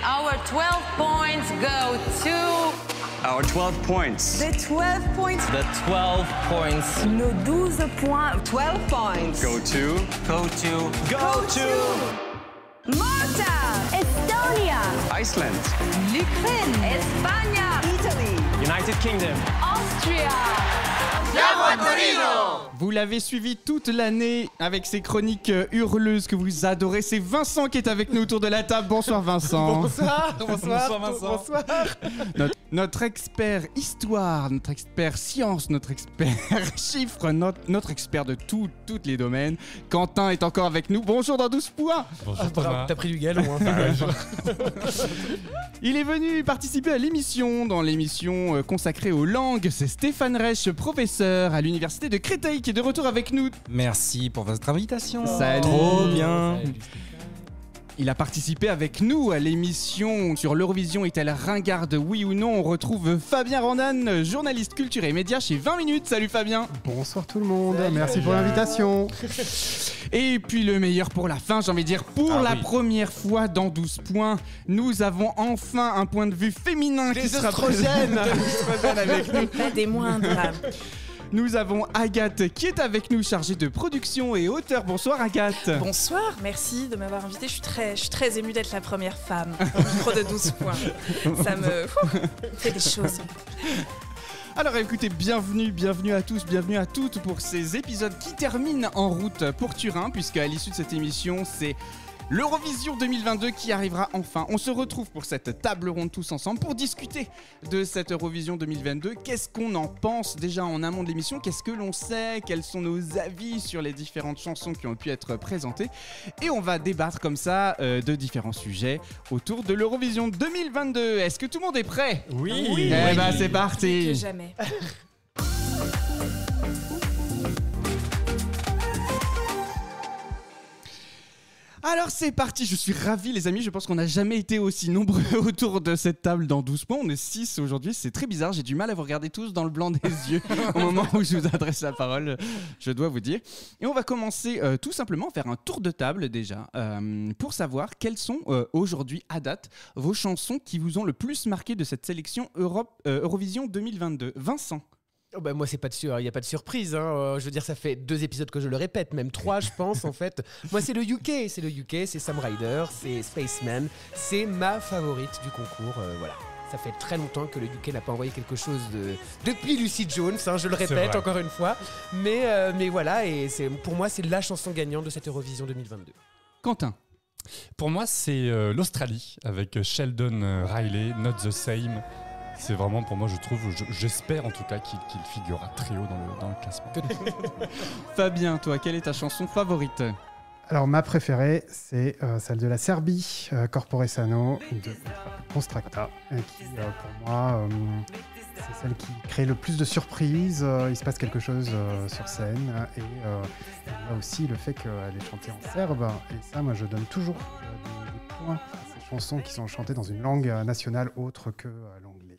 our 12 points go to... Our 12 points. The 12 points. The 12 points. Nos 12 points. 12 points. Go to. Go to. Malta. Estonia. Iceland. L'Ukraine. Espagne. Italy. United Kingdom. Austria. Vous l'avez suivi toute l'année avec ses chroniques hurleuses que vous adorez. C'est Vincent qui est avec nous autour de la table. Bonsoir Vincent. Bonsoir Vincent. Notre expert histoire, notre expert science, notre expert chiffres, notre expert de tous les domaines. Quentin est encore avec nous. Bonjour dans 12 points. Bonjour Thomas. T'as pris du galon, hein. Il est venu participer à dans l'émission consacrée aux langues. C'est Stéphane Reich, professeur à l'université de Créteil, qui est de retour avec nous. Merci pour votre invitation. Salut. Trop bien. Il a participé avec nous à l'émission sur l'Eurovision est-elle ringarde, oui ou non. On retrouve Fabien Randan, journaliste culture et médias chez 20 minutes. Salut Fabien. Bonsoir tout le monde, merci pour l'invitation. Et puis le meilleur pour la fin, j'ai envie de dire, pour la première fois dans 12 points, nous avons enfin un point de vue féminin qui sera présent avec nous. Pas des moindres. Nous avons Agathe qui est avec nous, chargée de production et auteur. Bonsoir Agathe. Bonsoir, merci de m'avoir invitée. Je suis très émue d'être la première femme au micro de 12 points. Ça me fait des choses. Alors écoutez, bienvenue à tous, bienvenue à toutes pour ces épisodes qui terminent en route pour Turin, puisque à l'issue de cette émission, c'est l'Eurovision 2022 qui arrivera enfin. On se retrouve pour cette table ronde tous ensemble pour discuter de cette Eurovision 2022. Qu'est-ce qu'on en pense déjà en amont de l'émission? Qu'est-ce que l'on sait? Quels sont nos avis sur les différentes chansons qui ont pu être présentées? Et on va débattre comme ça de différents sujets autour de l'Eurovision 2022. Est-ce que tout le monde est prêt? Oui. Eh ben c'est parti. Que jamais. Alors c'est parti, je suis ravi les amis, je pense qu'on n'a jamais été aussi nombreux autour de cette table dans 12 points, on est 6 aujourd'hui, c'est très bizarre, j'ai du mal à vous regarder tous dans le blanc des yeux au moment où je vous adresse la parole, je dois vous dire. Et on va commencer tout simplement à faire un tour de table déjà, pour savoir quelles sont aujourd'hui à date vos chansons qui vous ont le plus marqué de cette sélection Eurovision 2022. Vincent. Oh bah moi, il n'y a pas de surprise. Hein. Je veux dire, ça fait 2 épisodes que je le répète, même 3, je pense, en fait. Moi, c'est le UK, c'est Sam Ryder, c'est Spaceman. C'est ma favorite du concours, voilà. Ça fait très longtemps que le UK n'a pas envoyé quelque chose depuis Lucy Jones, hein, je le répète encore une fois. Mais voilà, et pour moi, c'est la chanson gagnante de cette Eurovision 2022. Quentin. Pour moi, c'est l'Australie, avec Sheldon Riley, Not the Same. C'est vraiment, pour moi, je trouve, j'espère en tout cas qu'il figurera très haut dans le classement. Fabien, toi, quelle est ta chanson favorite? Alors ma préférée, c'est celle de la Serbie, Corpore Sano, de Constracta, qui pour moi, c'est celle qui crée le plus de surprises. Il se passe quelque chose sur scène, et il y a aussi le fait qu'elle est chantée en serbe, et ça, moi, je donne toujours des points à ces chansons qui sont chantées dans une langue nationale autre que l'anglais.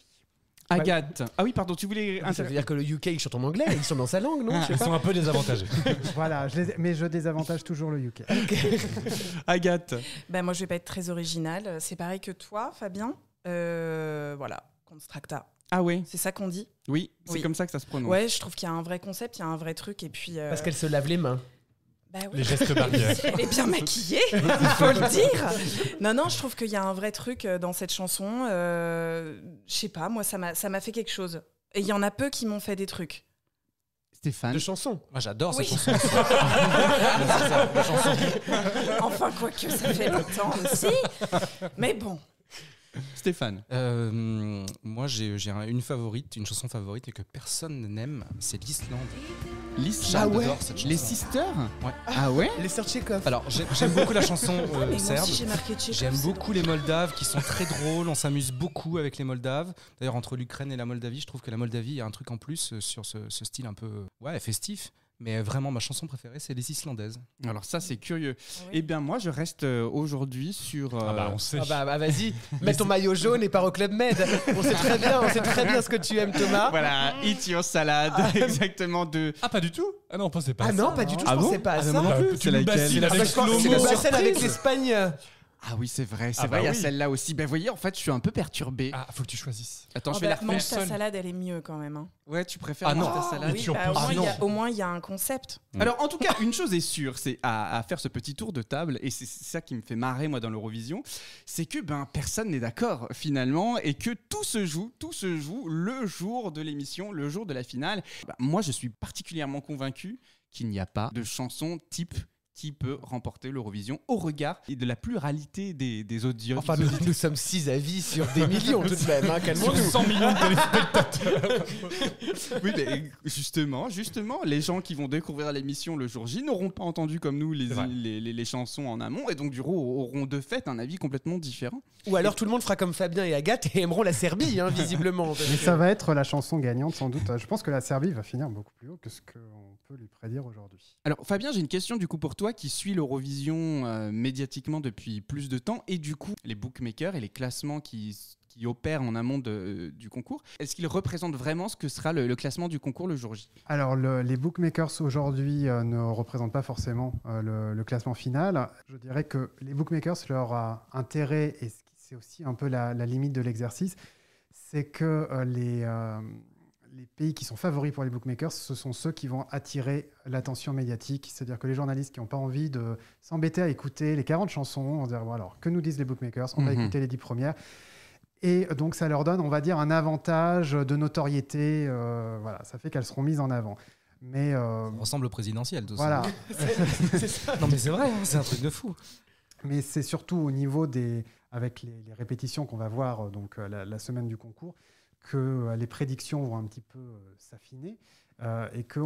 Agathe. Ah oui, pardon, tu voulais... Ça veut dire que le UK, ils chantent en anglais, ils sont dans sa langue, non? Ils sont un peu désavantagés. Voilà, mais je désavantage toujours le UK. Okay. Agathe. Ben moi, je vais pas être très originale. C'est pareil que toi, Fabien. Voilà, Constracta. Ah ouais. C'est ça qu'on dit? Oui, c'est comme ça que ça se prononce. Ouais, je trouve qu'il y a un vrai concept, il y a un vrai truc, et puis... Parce qu'elle se lave les mains. Bah oui. Les gestes barrières. Elle est bien maquillée, il faut le dire. Non, je trouve qu'il y a un vrai truc dans cette chanson. Je sais pas, moi, ça m'a fait quelque chose. Et il y en a peu qui m'ont fait des trucs. Stéphane. De chansons. Moi, j'adore cette chanson. Enfin, quoique, ça fait longtemps aussi. Mais bon. Stéphane. Moi, j'ai une chanson favorite et que personne n'aime, c'est l'Islande. L'Islande. Ah ouais. Les Sisters. Ouais. Ah ouais. Les sœurs Tchekhov. Alors, j'aime beaucoup la chanson Mais moi serbe. aussi, j'ai marqué Tchekhov. J'aime beaucoup les Moldaves qui sont très drôles, on s'amuse beaucoup avec les Moldaves. D'ailleurs, entre l'Ukraine et la Moldavie, je trouve que la Moldavie, il y a un truc en plus sur ce style un peu festif. Mais vraiment, ma chanson préférée, c'est les Islandaises. Alors ça, c'est curieux. Oui. Eh bien, moi, je reste aujourd'hui sur... on sait. Vas-y, mets ton maillot jaune et pars au Club Med. On sait très bien ce que tu aimes, Thomas. Voilà, Eat Your Salad, exactement de... Ah, pas du tout? Ah non, pensez pas à Ah ça. non, pas du tout, je Ah bon pensais pas à ça. non plus, c'est laquelle? C'est C'est la scène avec l'Espagne. Ah oui, c'est vrai, Ah bah il y a oui. celle-là aussi. Ben, vous voyez, en fait, je suis un peu perturbé. Ah, faut que tu choisisses. Attends, je Oh, vais bah, la refaire mange ta seule. salade, elle est mieux quand même. Hein. Ouais, tu préfères Ah manger non. ta salade. Oui, tu en bah, plus- au moins, il y a un concept. Alors, en tout cas, une chose est sûre, c'est à faire ce petit tour de table, et c'est ça qui me fait marrer, moi, dans l'Eurovision, c'est que personne n'est d'accord, finalement, et que tout se joue le jour de l'émission, le jour de la finale. Moi, je suis particulièrement convaincu qu'il n'y a pas de chanson type qui peut remporter l'Eurovision au regard de la pluralité des audios. Enfin, nous sommes 6 avis sur des millions tout de même, hein, calmons-nous. 100 millions de téléspectateurs. Oui, mais justement, les gens qui vont découvrir l'émission le jour J n'auront pas entendu comme nous C'est vrai. les chansons en amont, et donc du coup auront de fait un avis complètement différent. Ou alors tout le monde fera comme Fabien et Agathe et aimeront la Serbie, hein, visiblement. parce Mais que- ça va être la chanson gagnante sans doute. Je pense que la Serbie va finir beaucoup plus haut que ce qu'on peut lui prédire aujourd'hui. Alors Fabien, j'ai une question du coup pour toi qui suit l'Eurovision médiatiquement depuis plus de temps, et du coup les bookmakers et les classements qui opèrent en amont du concours, est-ce qu'ils représentent vraiment ce que sera le classement du concours le jour J? Alors, les bookmakers aujourd'hui ne représentent pas forcément le classement final. Je dirais que les bookmakers, leur intérêt, et c'est aussi un peu la limite de l'exercice, c'est que les pays qui sont favoris pour les bookmakers, ce sont ceux qui vont attirer l'attention médiatique. C'est-à-dire que les journalistes qui n'ont pas envie de s'embêter à écouter les 40 chansons, on va dire, bon, alors, que nous disent les bookmakers? On va écouter les 10 premières. Et donc, ça leur donne, on va dire, un avantage de notoriété. Voilà, ça fait qu'elles seront mises en avant. Mais Ça ressemble au présidentiel, tout voilà. ça. Non, mais c'est vrai, hein, c'est un truc de fou. Mais c'est surtout au niveau avec les répétitions qu'on va voir donc la semaine du concours, que les prédictions vont un petit peu s'affiner et que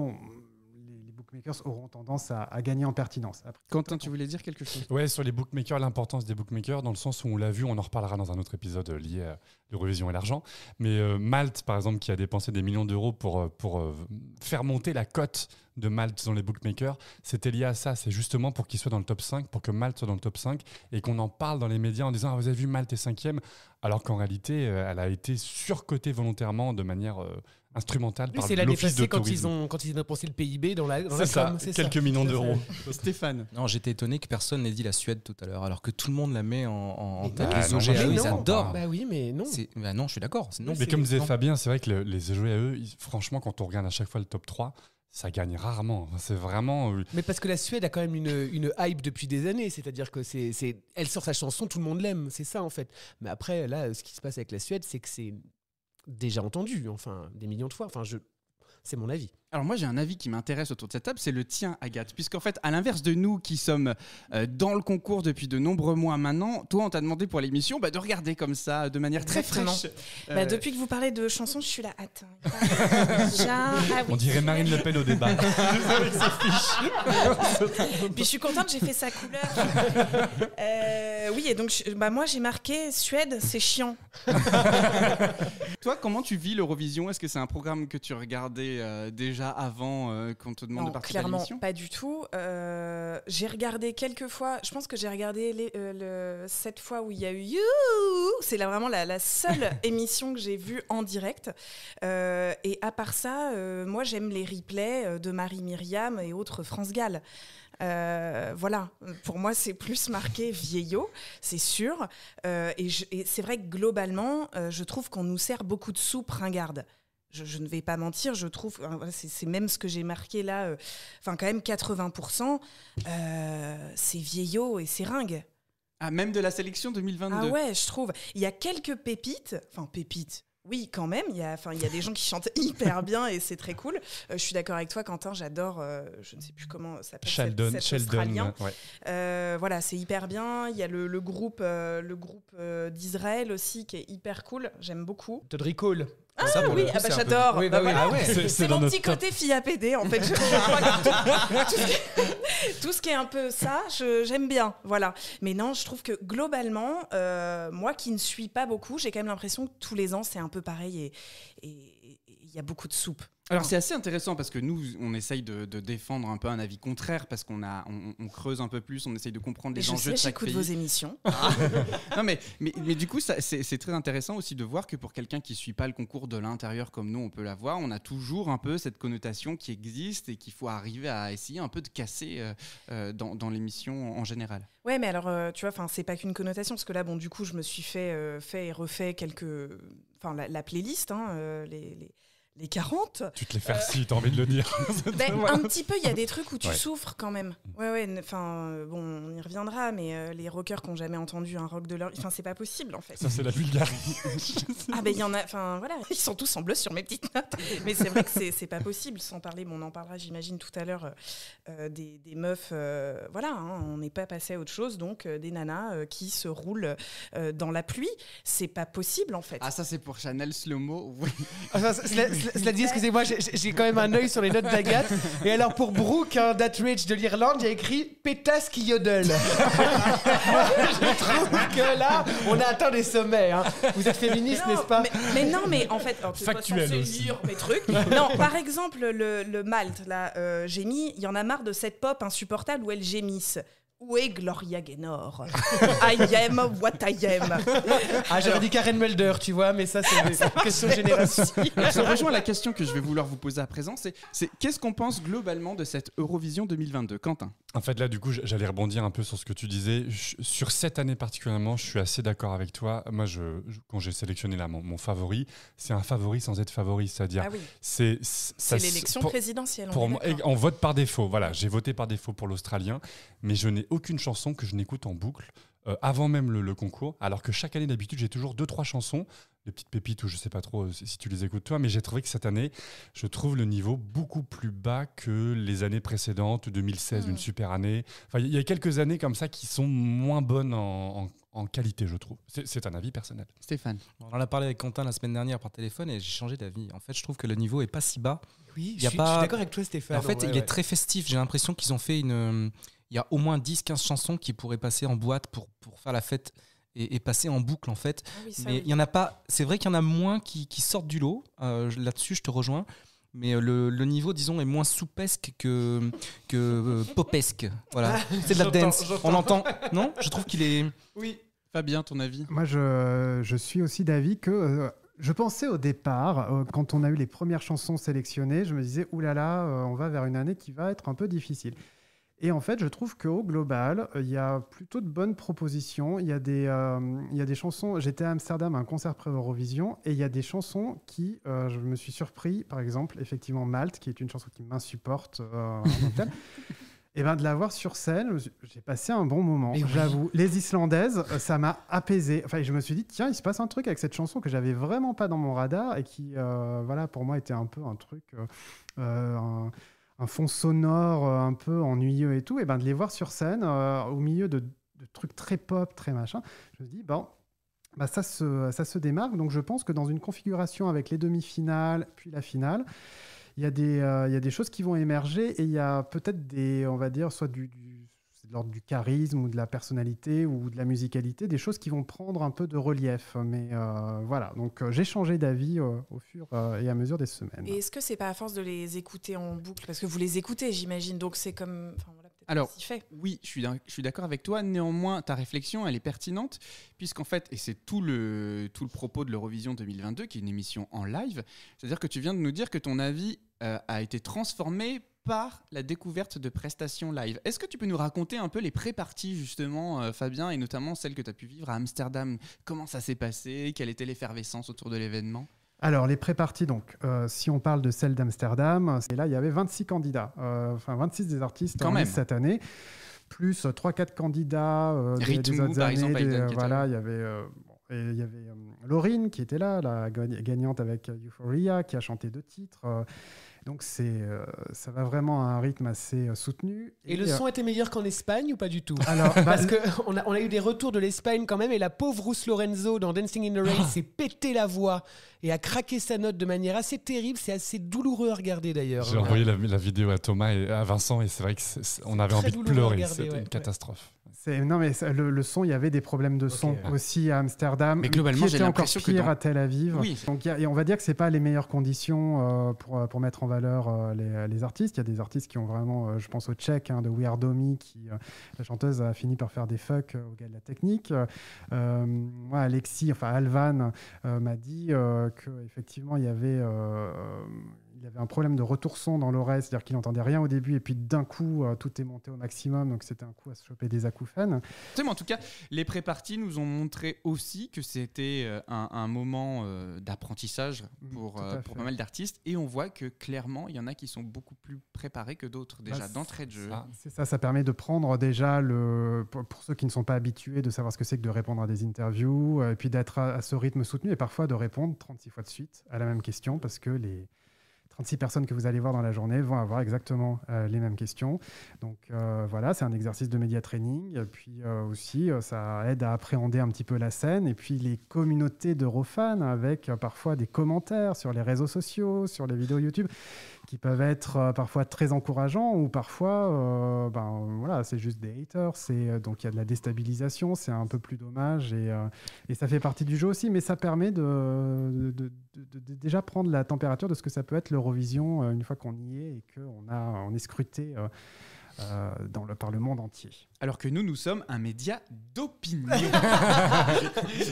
les bookmakers auront tendance à gagner en pertinence. Après, Quentin, tu voulais dire quelque chose? Ouais, sur les bookmakers, l'importance des bookmakers, dans le sens où on l'a vu, on en reparlera dans un autre épisode lié à l'Eurovision et l'argent. Mais Malte, par exemple, qui a dépensé des millions d'euros pour faire monter la cote de Malte dans les bookmakers, c'était lié à ça. C'est justement pour qu'il soit dans le top 5, pour que Malte soit dans le top 5 et qu'on en parle dans les médias en disant « Ah, vous avez vu, Malte est 5e », alors qu'en réalité, elle a été surcotée volontairement de manière instrumentale Oui, par c'est l'année l'Office de passée quand tourisme. ils ont dépensé le PIB dans la C'est ça, com, c'est quelques ça. millions d'euros. Stéphane. Non, j'étais étonné que personne n'ait dit la Suède tout à l'heure, alors que tout le monde la met en Mais tête. non. Les Ah, non, OGAE, moi, je ils comprends adorent. pas. Bah oui, mais non. Bah non, je suis d'accord. Non, Mais comme disait non. Fabien, c'est vrai que les EGAE, franchement, quand on regarde à chaque fois le top 3, ça gagne rarement. C'est vraiment... Mais parce que la Suède a quand même une hype depuis des années, c'est-à-dire que elle sort sa chanson, tout le monde l'aime, c'est ça en fait. Mais après, là, ce qui se passe avec la Suède, c'est que c'est déjà entendu, enfin, des millions de fois. Enfin, c'est mon avis. Alors moi j'ai un avis qui m'intéresse autour de cette table, c'est le tien Agathe, puisqu'en fait à l'inverse de nous qui sommes dans le concours depuis de nombreux mois maintenant, toi on t'a demandé pour l'émission de regarder comme ça de manière très Exactement. fraîche. Depuis que vous parlez de chansons, je suis là. Attends. On dirait Marine Le Pen au débat. Puis je suis contente, j'ai fait sa couleur. Oui, et donc moi j'ai marqué Suède, c'est chiant. Toi comment tu vis l'Eurovision? Est-ce que c'est un programme que tu regardais déjà avant qu'on te demande de Non, participer à clairement l'émission? pas du tout. J'ai regardé quelques fois. Je pense que j'ai regardé cette fois où il y a eu You. C'est vraiment la seule émission que j'ai vue en direct. Et à part ça, moi j'aime les replays de Marie-Myriam et autres France Gall. Voilà, pour moi c'est plus marqué vieillot, c'est sûr. Et c'est vrai que globalement, je trouve qu'on nous sert beaucoup de soupe ringarde. Je ne vais pas mentir, je trouve, c'est même ce que j'ai marqué là, enfin quand même 80%, c'est vieillot et c'est ringue. Ah, même de la sélection 2022. Ah ouais, je trouve. Il y a quelques pépites, enfin pépites. Oui, quand même, il y a des gens qui chantent hyper bien et c'est très cool. Je suis d'accord avec toi, Quentin, j'adore, je ne sais plus comment ça s'appelle, cet Australien. Ouais. Voilà, c'est hyper bien. Il y a le groupe d'Israël aussi qui est hyper cool, j'aime beaucoup. Todd Recall. Ah Ça, pour le oui, coup, c'est un peu- j'adore. Oui, bah oui, voilà. ah ouais. C'est dans mon notre petit top. côté fille à PD, en fait. Je crois que tout ce qui est un peu ça, j'aime bien. Voilà. Mais non, je trouve que globalement, moi qui ne suis pas beaucoup, j'ai quand même l'impression que tous les ans, c'est un peu pareil. Et il il y a beaucoup de soupe. Alors c'est assez intéressant parce que nous, on essaye de défendre un peu un avis contraire parce on creuse un peu plus, on essaye de comprendre les enjeux de chaque j'écoute pays. vos émissions. Non mais du coup, c'est très intéressant aussi de voir que pour quelqu'un qui ne suit pas le concours de l'intérieur comme nous, on peut l'avoir, on a toujours un peu cette connotation qui existe et qu'il faut arriver à essayer un peu de casser dans l'émission en général. Ouais, mais alors, tu vois, c'est pas qu'une connotation, parce que là, bon, du coup, je me suis fait et refait la playlist, les 40. Tu te les farcis, t'as envie de le dire. Un petit peu, il y a des trucs où tu Ouais. souffres quand même. Ouais, bon, on y reviendra, mais les rockers qui n'ont jamais entendu un rock de leur... Enfin, c'est pas possible, en fait. Ça, c'est la Bulgarie. Ah, ben, il y en a... Enfin, voilà, ils sont tous en bleu sur mes petites notes. Mais c'est vrai que c'est pas possible, sans parler... Bon, on en parlera, j'imagine, tout à l'heure, des meufs... on n'est pas passé à autre chose, donc des nanas qui se roulent dans la pluie. C'est pas possible, en fait. Ah, ça c'est pour Chanel Slow-Mo. Oui. Cela dit, excusez-moi, j'ai quand même un œil sur les notes d'Agathe. Et alors pour Brooke, Datridge de l'Irlande, il y a écrit pétasse qui yodel. Je trouve que là, on a atteint des sommets. Hein. Vous êtes féministe, n'est-ce pas? mais non, mais en fait, alors, tu es Factuel censé aussi. lire mes trucs. Non, par exemple, le Malte, là, j'ai mis, il y en a marre de cette pop insupportable où elles gémissent. Où est Gloria Gaynor? I am what I am. Ah, j'aurais dit Karen Mulder, tu vois, mais ça, c'est une question de génération. Alors, ça rejoint la question que je vais vouloir vous poser à présent, c'est qu'est-ce qu'on pense globalement de cette Eurovision 2022, Quentin? En fait, là, du coup, j'allais rebondir un peu sur ce que tu disais. Sur cette année particulièrement, je suis assez d'accord avec toi. Moi, quand j'ai sélectionné là, mon favori, c'est un favori sans être favori. C'est-à-dire, Ah oui. c'est l'élection présidentielle. Pour moi, on vote par défaut. Voilà, j'ai voté par défaut pour l'Australien, mais je n'ai aucune chanson que je n'écoute en boucle avant même le concours. Alors que chaque année, d'habitude, j'ai toujours 2-3 chansons, des petites pépites ou je sais pas trop si tu les écoutes toi, mais j'ai trouvé que cette année, je trouve le niveau beaucoup plus bas que les années précédentes. 2016, une super année. Enfin, il y a quelques années comme ça qui sont moins bonnes en qualité, je trouve. C'est un avis personnel. Stéphane? On en a parlé avec Quentin la semaine dernière par téléphone et j'ai changé d'avis. En fait, je trouve que le niveau est pas si bas. Oui, Y a je suis pas- d'accord avec toi, Stéphane. En fait, Ouais, il est très festif. J'ai l'impression qu'ils ont fait il y a au moins 10-15 chansons qui pourraient passer en boîte pour faire la fête et passer en boucle, en fait. Ah oui, ça, Mais oui. il y en a pas. C'est vrai qu'il y en a moins qui sortent du lot. Là-dessus, je te rejoins. Mais le niveau, disons, est moins soupesque que popesque. Voilà. C'est de la J'entends, dance. j'entends. On l'entend. Non, je trouve qu'il est. Oui. Fabien, ton avis? Moi, je suis aussi d'avis que je pensais au départ, quand on a eu les premières chansons sélectionnées, je me disais, oulala, on va vers une année qui va être un peu difficile. Et en fait, je trouve qu'au global, il y a plutôt de bonnes propositions. Il y a des chansons. J'étais à Amsterdam à un concert pré-Eurovision et il y a des chansons qui, je me suis surpris, par exemple, effectivement, Malte, qui est une chanson qui m'insupporte en tant que telle. Et ben de la voir sur scène, j'ai passé un bon moment, Mais oui. j'avoue. Les Islandaises, ça m'a apaisé. Enfin, je me suis dit, tiens, il se passe un truc avec cette chanson que j'avais vraiment pas dans mon radar et qui, voilà, pour moi, était un peu un truc, un fond sonore un peu ennuyeux et tout. Et ben de les voir sur scène, au milieu de trucs très pop, très machin, je me dis, bon, bah ça se démarque. Donc je pense que dans une configuration avec les demi-finales, puis la finale, il y a des choses qui vont émerger et il y a peut-être des, on va dire, soit c'est de l'ordre du charisme ou de la personnalité ou de la musicalité, des choses qui vont prendre un peu de relief. Mais voilà, donc j'ai changé d'avis au fur et à mesure des semaines. Et est-ce que c'est pas à force de les écouter en boucle? Parce que vous les écoutez, j'imagine, donc c'est comme... Enfin, voilà, peut-être Alors, ainsi fait. oui, je suis d'accord avec toi. Néanmoins, ta réflexion, elle est pertinente, puisqu'en fait, et c'est tout le propos de l'Eurovision 2022, qui est une émission en live, c'est-à-dire que tu viens de nous dire que ton avis a été transformé par la découverte de prestations live. Est-ce que tu peux nous raconter un peu les pré-parties, justement, Fabien, et notamment celles que tu as pu vivre à Amsterdam? Comment ça s'est passé? Quelle était l'effervescence autour de l'événement? Alors, les pré-parties, donc, si on parle de celle d'Amsterdam, et là, il y avait 26 candidats, enfin 26 des artistes Quand en même. lice cette année, plus 3-4 candidats des Rythmou, autres par années. exemple, Aiden Kettle. Voilà, il y avait Laurine qui était là, la gagnante avec Euphoria, qui a chanté 2 titres. Donc, ça va vraiment à un rythme assez soutenu. Et le son était meilleur qu'en Espagne ou pas du tout? Alors, Parce qu'on a eu des retours de l'Espagne quand même, et la pauvre Ruth Lorenzo dans Dancing in the Rain s'est pété la voix et a craqué sa note de manière assez terrible. C'est assez douloureux à regarder d'ailleurs. J'ai envoyé la vidéo à Thomas et à Vincent et c'est vrai qu'on avait très envie de douloureux à pleurer. regarder, C'était ouais, une catastrophe. Non, mais le son, il y avait des problèmes de son aussi à Amsterdam. Mais globalement, qui j'ai étaient encore l'impression que pire dans- à Tel Aviv. Oui. Donc, et on va dire que c'est pas les meilleures conditions pour mettre en valeur les artistes. Il y a des artistes qui ont vraiment, je pense au Tchèque de We Are Domi, la chanteuse a fini par faire des fucks au gars de la technique. Moi, Alvan m'a dit qu'effectivement, il y avait un problème de retour son dans l'oreille, c'est-à-dire qu'il n'entendait rien au début et puis d'un coup, tout est monté au maximum, donc c'était un coup à se choper des acouphènes. Mais en tout cas, les pré-parties nous ont montré aussi que c'était un moment d'apprentissage pour pas mal d'artistes, et on voit que clairement, il y en a qui sont beaucoup plus préparés que d'autres déjà d'entrée de jeu. Ça permet de prendre déjà, pour ceux qui ne sont pas habitués, de savoir ce que c'est que de répondre à des interviews, et puis d'être à ce rythme soutenu, et parfois de répondre 36 fois de suite à la même question, parce que les 36 personnes que vous allez voir dans la journée vont avoir exactement les mêmes questions. Donc voilà, c'est un exercice de média training. Et puis aussi, ça aide à appréhender un petit peu la scène. Et puis les communautés d'Eurofans avec parfois des commentaires sur les réseaux sociaux, sur les vidéos YouTube, qui peuvent être parfois très encourageants ou parfois, voilà, c'est juste des haters. Donc il y a de la déstabilisation, c'est un peu plus dommage et ça fait partie du jeu aussi. Mais ça permet de déjà prendre la température de ce que ça peut être l'Eurovision une fois qu'on y est et qu'on est scruté par le monde entier. Alors que nous sommes un média d'opinion.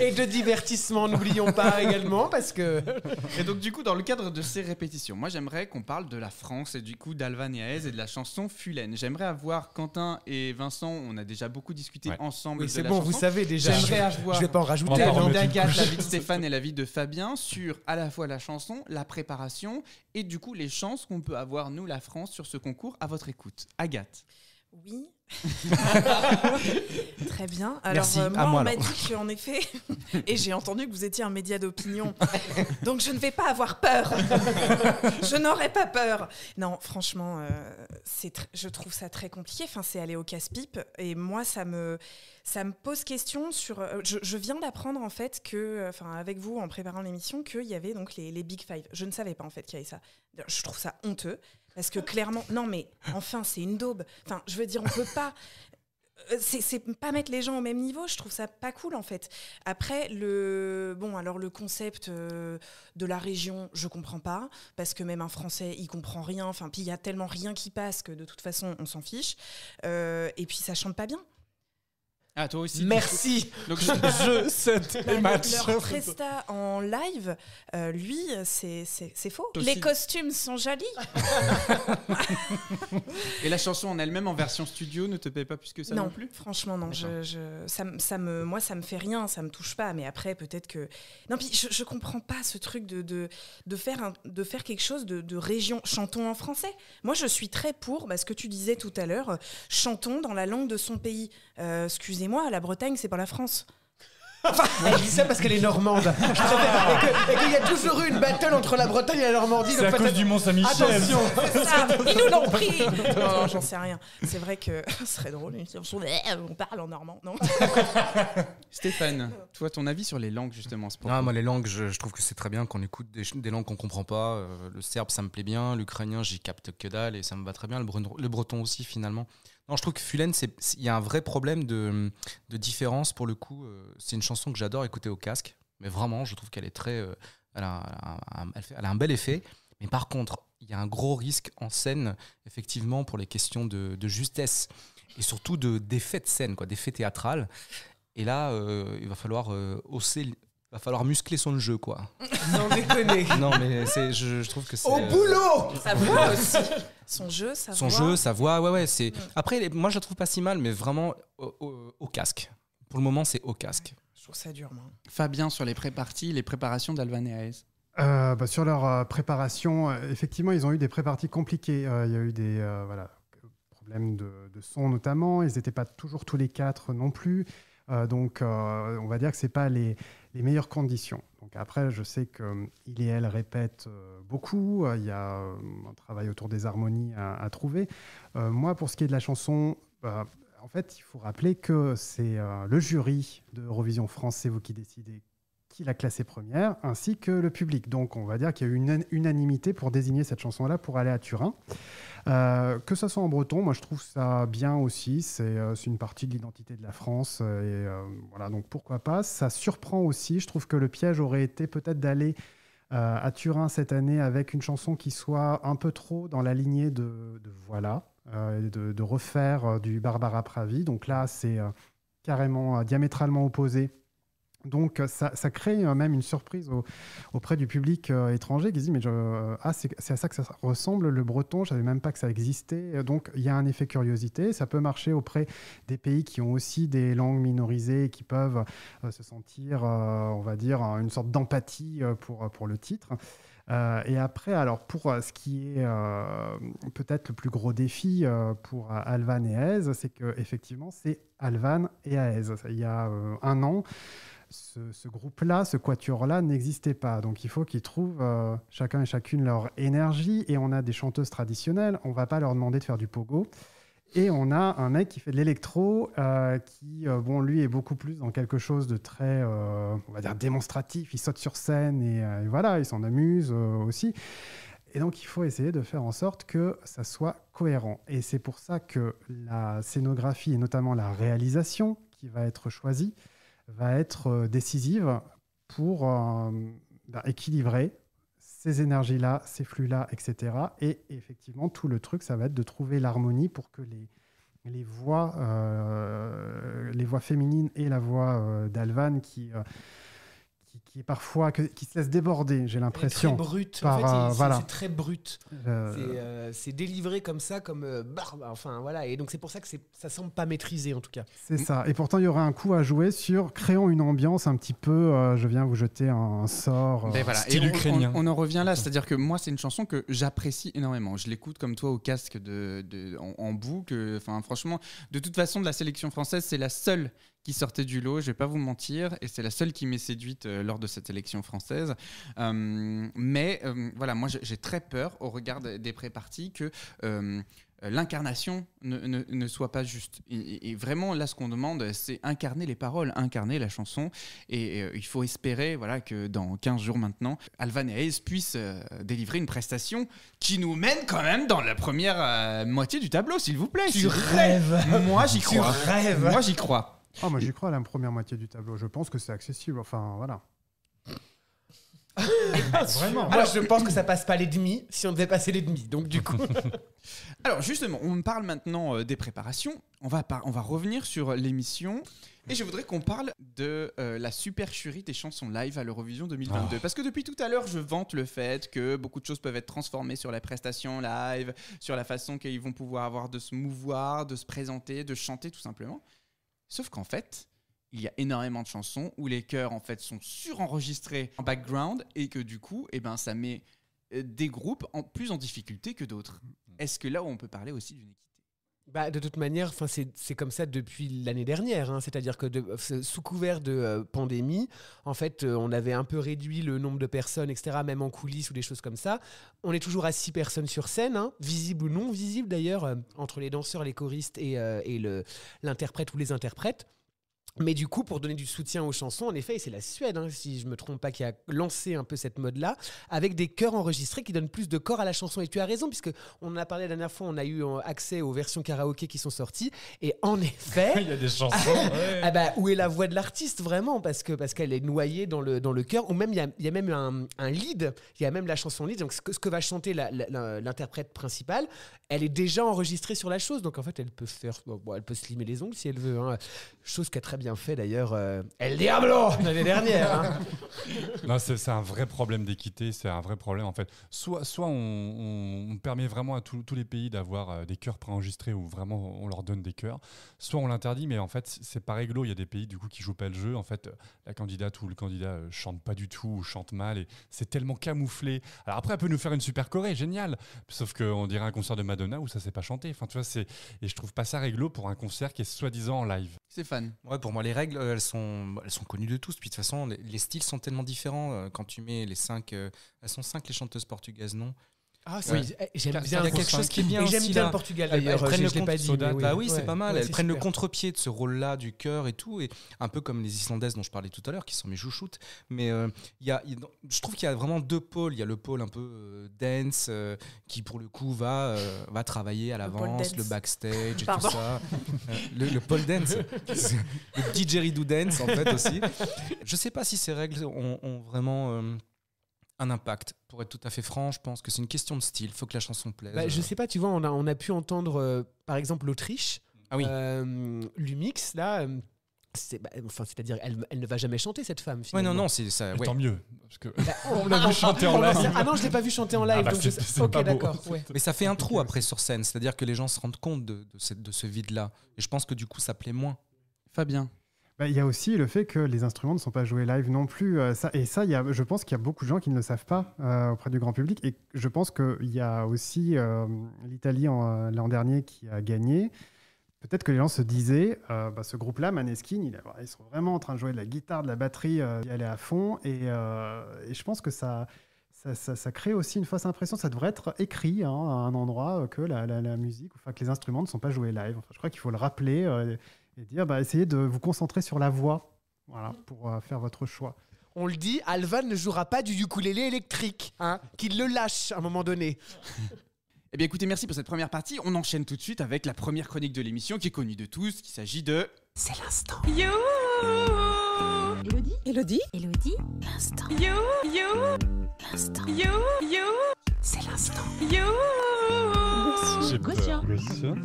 Et de divertissement, n'oublions pas également, parce que... Et donc du coup, dans le cadre de ces répétitions, moi j'aimerais qu'on parle de la France et du coup d'Alvan et Aez et de la chanson Fulen. J'aimerais avoir Quentin et Vincent, on a déjà beaucoup discuté ensemble de c'est la bon, chanson. vous savez déjà. J'aimerais avoir Je vais pas en rajouter. l'avis d'Agathe, l'avis de Stéphane et l'avis de Fabien sur à la fois la chanson, la préparation et du coup les chances qu'on peut avoir, nous, la France, sur ce concours. À votre écoute. Agathe. Oui. Très bien. Alors, Merci. moi, À moi, on m'a alors. dit qu'en effet, et j'ai entendu que vous étiez un média d'opinion, donc je ne vais pas avoir peur. Je n'aurai pas peur. Non, franchement, je trouve ça très compliqué. Enfin, c'est aller au casse-pipe. Et moi, ça me pose question sur... je viens d'apprendre, en fait, avec vous, en préparant l'émission, qu'il y avait donc les Big Five. Je ne savais pas, en fait, qu'il y avait ça. Je trouve ça honteux. Parce que clairement, non mais enfin c'est une daube. Enfin, je veux dire, on peut pas. C'est pas mettre les gens au même niveau. Je trouve ça pas cool en fait. Après le concept de la région, je comprends pas parce que même un Français il comprend rien. Enfin, puis il y a tellement rien qui passe que de toute façon on s'en fiche. Et puis ça chante pas bien. Ah, toi aussi. Merci. Donc, Leur presta en live, lui, c'est faux. Aussi. Les costumes sont jolis. Et la chanson en elle-même en version studio ne te paie pas plus que ça non plus? Franchement non. Moi ça me fait rien, ça me touche pas. Mais après peut-être que non. Puis je comprends pas ce truc de faire quelque chose de région. Chantons en français. Moi je suis très pour ce que tu disais tout à l'heure. Chantons dans la langue de son pays. Excusez-moi, la Bretagne c'est pas la France. Enfin, elle dit ça parce qu'elle est normande. Et qu'il y a toujours eu une battle entre la Bretagne et la Normandie. C'est à cause du Mont-Saint-Michel. Attention. C'est ça, ils nous l'ont pris. Non, j'en sais rien. C'est vrai que ce serait drôle. On parle en normand, non? Stéphane, toi, ton avis sur les langues, justement, c'est Moi, les langues, je trouve que c'est très bien qu'on écoute des langues qu'on comprend pas. Le serbe, ça me plaît bien. L'ukrainien, j'y capte que dalle et ça me va très bien. Le breton aussi, finalement. Non, je trouve que Fulen, il y a un vrai problème de différence pour le coup. C'est une chanson que j'adore écouter au casque, mais vraiment, je trouve qu'elle est très, elle a un bel effet. Mais par contre, il y a un gros risque en scène, effectivement, pour les questions de justesse et surtout d'effets de scène, d'effets théâtrales. Et là, il va falloir va falloir muscler son jeu, quoi. Sans déconner. Non, mais je trouve que c'est... Au boulot. Sa voix aussi. Son jeu, sa voix. Ouais. Après, moi, je la trouve pas si mal, mais vraiment au casque. Pour le moment, c'est au casque. Je trouve ça dur, moi. Fabien, sur les préparations d'Alvan et Aez. Sur leur préparation, effectivement, ils ont eu des pré-parties compliquées. Il y a eu des problèmes de son, notamment. Ils n'étaient pas toujours tous les quatre non plus. Donc, on va dire que ce n'est pas les meilleures conditions. Donc après, je sais qu'il et elle répètent beaucoup. Il y a un travail autour des harmonies à trouver. Moi, pour ce qui est de la chanson, en fait, il faut rappeler que c'est le jury de Eurovision France, c'est vous qui décidez qui l'a classée première, ainsi que le public. Donc on va dire qu'il y a eu une unanimité pour désigner cette chanson-là pour aller à Turin. Que ça soit en breton, moi je trouve ça bien aussi, c'est une partie de l'identité de la France, voilà, donc pourquoi pas. Ça surprend aussi, je trouve que le piège aurait été peut-être d'aller à Turin cette année avec une chanson qui soit un peu trop dans la lignée de Voilà, de refaire du Barbara Pravi. Donc là, c'est carrément diamétralement opposé. Donc ça crée même une surprise auprès du public étranger qui se dit mais c'est à ça que ça ressemble le breton, je savais même pas que ça existait. Donc il y a un effet curiosité, ça peut marcher auprès des pays qui ont aussi des langues minorisées et qui peuvent se sentir on va dire une sorte d'empathie pour le titre. Et après, alors pour ce qui est peut-être le plus gros défi pour Alvan et Aez, c'est qu'effectivement c'est Alvan et Aez. Il y a un an, ce groupe-là, ce quatuor-là n'existait pas. Donc il faut qu'ils trouvent chacun et chacune leur énergie. Et on a des chanteuses traditionnelles, on ne va pas leur demander de faire du pogo. Et on a un mec qui fait de l'électro, qui, lui, est beaucoup plus dans quelque chose de très, on va dire, démonstratif. Il saute sur scène et voilà, il s'en amuse aussi. Et donc il faut essayer de faire en sorte que ça soit cohérent. Et c'est pour ça que la scénographie et notamment la réalisation qui va être choisie va être décisive pour équilibrer ces énergies-là, ces flux-là, etc. Et effectivement, tout le truc, ça va être de trouver l'harmonie pour que les voix féminines et la voix d'Alvan qui est parfois qui se laisse déborder, j'ai l'impression. Très brut. Par, en fait, voilà. c'est très brut. C'est délivré comme ça, comme enfin voilà. Et donc c'est pour ça que ça semble pas maîtrisé en tout cas. C'est ça. Et pourtant il y aura un coup à jouer sur créons une ambiance un petit peu. Je viens vous jeter un sort. Ben voilà. Style Et ukrainien. on en revient là, c'est-à-dire que moi c'est une chanson que j'apprécie énormément. Je l'écoute comme toi au casque en boucle. Enfin franchement, de toute façon de la sélection française, c'est la seule qui sortait du lot, je vais pas vous mentir, et c'est la seule qui m'est séduite lors de cette élection française. Mais voilà, moi j'ai très peur au regard des pré-parties que l'incarnation ne soit pas juste. Et vraiment, là, ce qu'on demande, c'est incarner les paroles, incarner la chanson. Et il faut espérer voilà, que dans 15 jours maintenant, Alvan et Aez puissent délivrer une prestation qui nous mène quand même dans la première moitié du tableau, s'il vous plaît. Tu rêves. Moi, j'y crois. Tu rêves. Moi, j'y crois. Moi j'y crois à la première moitié du tableau. Je pense que c'est accessible. Enfin voilà. Vraiment. Moi, je pense que ça passe pas les demi si on devait passer les demi. Donc du coup. Alors justement, on parle maintenant des préparations. On va revenir sur l'émission. Et je voudrais qu'on parle de la supercherie des chansons live à l'Eurovision 2022. Parce que depuis tout à l'heure, je vante le fait que beaucoup de choses peuvent être transformées sur les prestations live, sur la façon qu'ils vont pouvoir avoir de se mouvoir, de se présenter, de chanter tout simplement. Sauf qu'en fait, il y a énormément de chansons où les chœurs en fait sont surenregistrés en background et que du coup, ça met des groupes plus en difficulté que d'autres. Est-ce que là où on peut parler aussi d'une équité ? De toute manière, c'est comme ça depuis l'année dernière. Hein. C'est-à-dire que sous couvert de pandémie, en fait, on avait un peu réduit le nombre de personnes, etc., même en coulisses ou des choses comme ça. On est toujours à 6 personnes sur scène, hein, visibles ou non visibles d'ailleurs, entre les danseurs, les choristes et l'interprète ou les interprètes. Mais du coup, pour donner du soutien aux chansons, en effet, et c'est la Suède, hein, si je ne me trompe pas, qui a lancé un peu cette mode-là, avec des chœurs enregistrés qui donnent plus de corps à la chanson. Et tu as raison, puisque on en a parlé la dernière fois, on a eu accès aux versions karaoké qui sont sorties. Et en effet... Il y a des chansons. Ouais. Où est la voix de l'artiste, vraiment ? Parce qu'elle est noyée dans le chœur. Ou même, il y a même un lead, il y a même la chanson lead. Donc, ce que va chanter l'interprète principale, elle est déjà enregistrée sur la chose. Donc, en fait, elle peut elle peut se limer les ongles si elle veut. Hein. Chose qu'a très bien fait d'ailleurs El Diablo l'année dernière. Hein. Non, c'est un vrai problème d'équité, c'est un vrai problème en fait. Soit on permet vraiment à tous les pays d'avoir des chœurs préenregistrés où vraiment on leur donne des chœurs, soit on l'interdit, mais en fait c'est pas réglo. Il y a des pays du coup qui jouent pas le jeu. En fait, la candidate ou le candidat chante pas du tout ou chante mal et c'est tellement camouflé. Alors après, elle peut nous faire une super choré, génial. Sauf qu'on dirait un concert de Madonna où ça s'est pas chanté. Enfin, tu vois, et je trouve pas ça réglo pour un concert qui est soi-disant en live. Stéphane. Ouais, pour moi, les règles, elles sont connues de tous. Puis de toute façon, les styles sont tellement différents. Quand tu mets les 5, elles sont 5 les chanteuses portugaises, non ? Ah, Oui. j'aime Il y bien a quelque chose qui est bien Et j'aime aussi, bien là. le Portugal Elles d'ailleurs. prennent le Je l'ai pas dit. contre- mais Bah oui, c'est Ouais, pas mal. ouais, Elles c'est prennent le super. contre-pied de ce rôle-là du chœur et tout, et un peu comme les Islandaises dont je parlais tout à l'heure, qui sont mes chouchoutes. Mais je trouve qu'il y a vraiment deux pôles. Il y a le pôle un peu dance, qui pour le coup va travailler à pôle l'avance, dance. le backstage et Pardon. tout ça. Le pôle dance, c'est le didgeridoo dance en fait aussi. Je sais pas si ces règles ont vraiment un impact. Pour être tout à fait franc, je pense que c'est une question de style. Il faut que la chanson plaise. Bah, je sais pas, tu vois, on a pu entendre par exemple l'Autriche, Ah oui. Lumix, là. C'est-à-dire, elle ne va jamais chanter cette femme. Ouais, Finalement. non, c'est ça. Mais Ouais. Tant mieux. Parce que Bah, on l'a vu chanter en live. Ah non, je l'ai pas vu chanter en live. Ah bah, donc c'est ok, pas beau. d'accord. Ouais. Mais ça fait un trou après sur scène, c'est-à-dire que les gens se rendent compte de ce vide-là. Et je pense que du coup, ça plaît moins. Fabien. Bah, il y a aussi le fait que les instruments ne sont pas joués live non plus. Je pense qu'il y a beaucoup de gens qui ne le savent pas auprès du grand public. Et je pense qu'il y a aussi l'Italie l'an dernier qui a gagné. Peut-être que les gens se disaient, ce groupe-là, Maneskin, ils sont vraiment en train de jouer de la guitare, de la batterie, y aller à fond. Et je pense que ça crée aussi une fausse impression. Ça devrait être écrit à un endroit que la musique, enfin que les instruments ne sont pas joués live. Enfin, je crois qu'il faut le rappeler et dire, essayez de vous concentrer sur la voix, voilà, pour faire votre choix. On le dit, Alvan ne jouera pas du ukulélé électrique, hein, qu'il le lâche à un moment donné. Eh bien écoutez, merci pour cette première partie. On enchaîne tout de suite avec la première chronique de l'émission qui est connue de tous. Il s'agit de... C'est l'instant. Élodie, L'instant. l'instant. C'est l'instant. J'ai Gossuin. peur.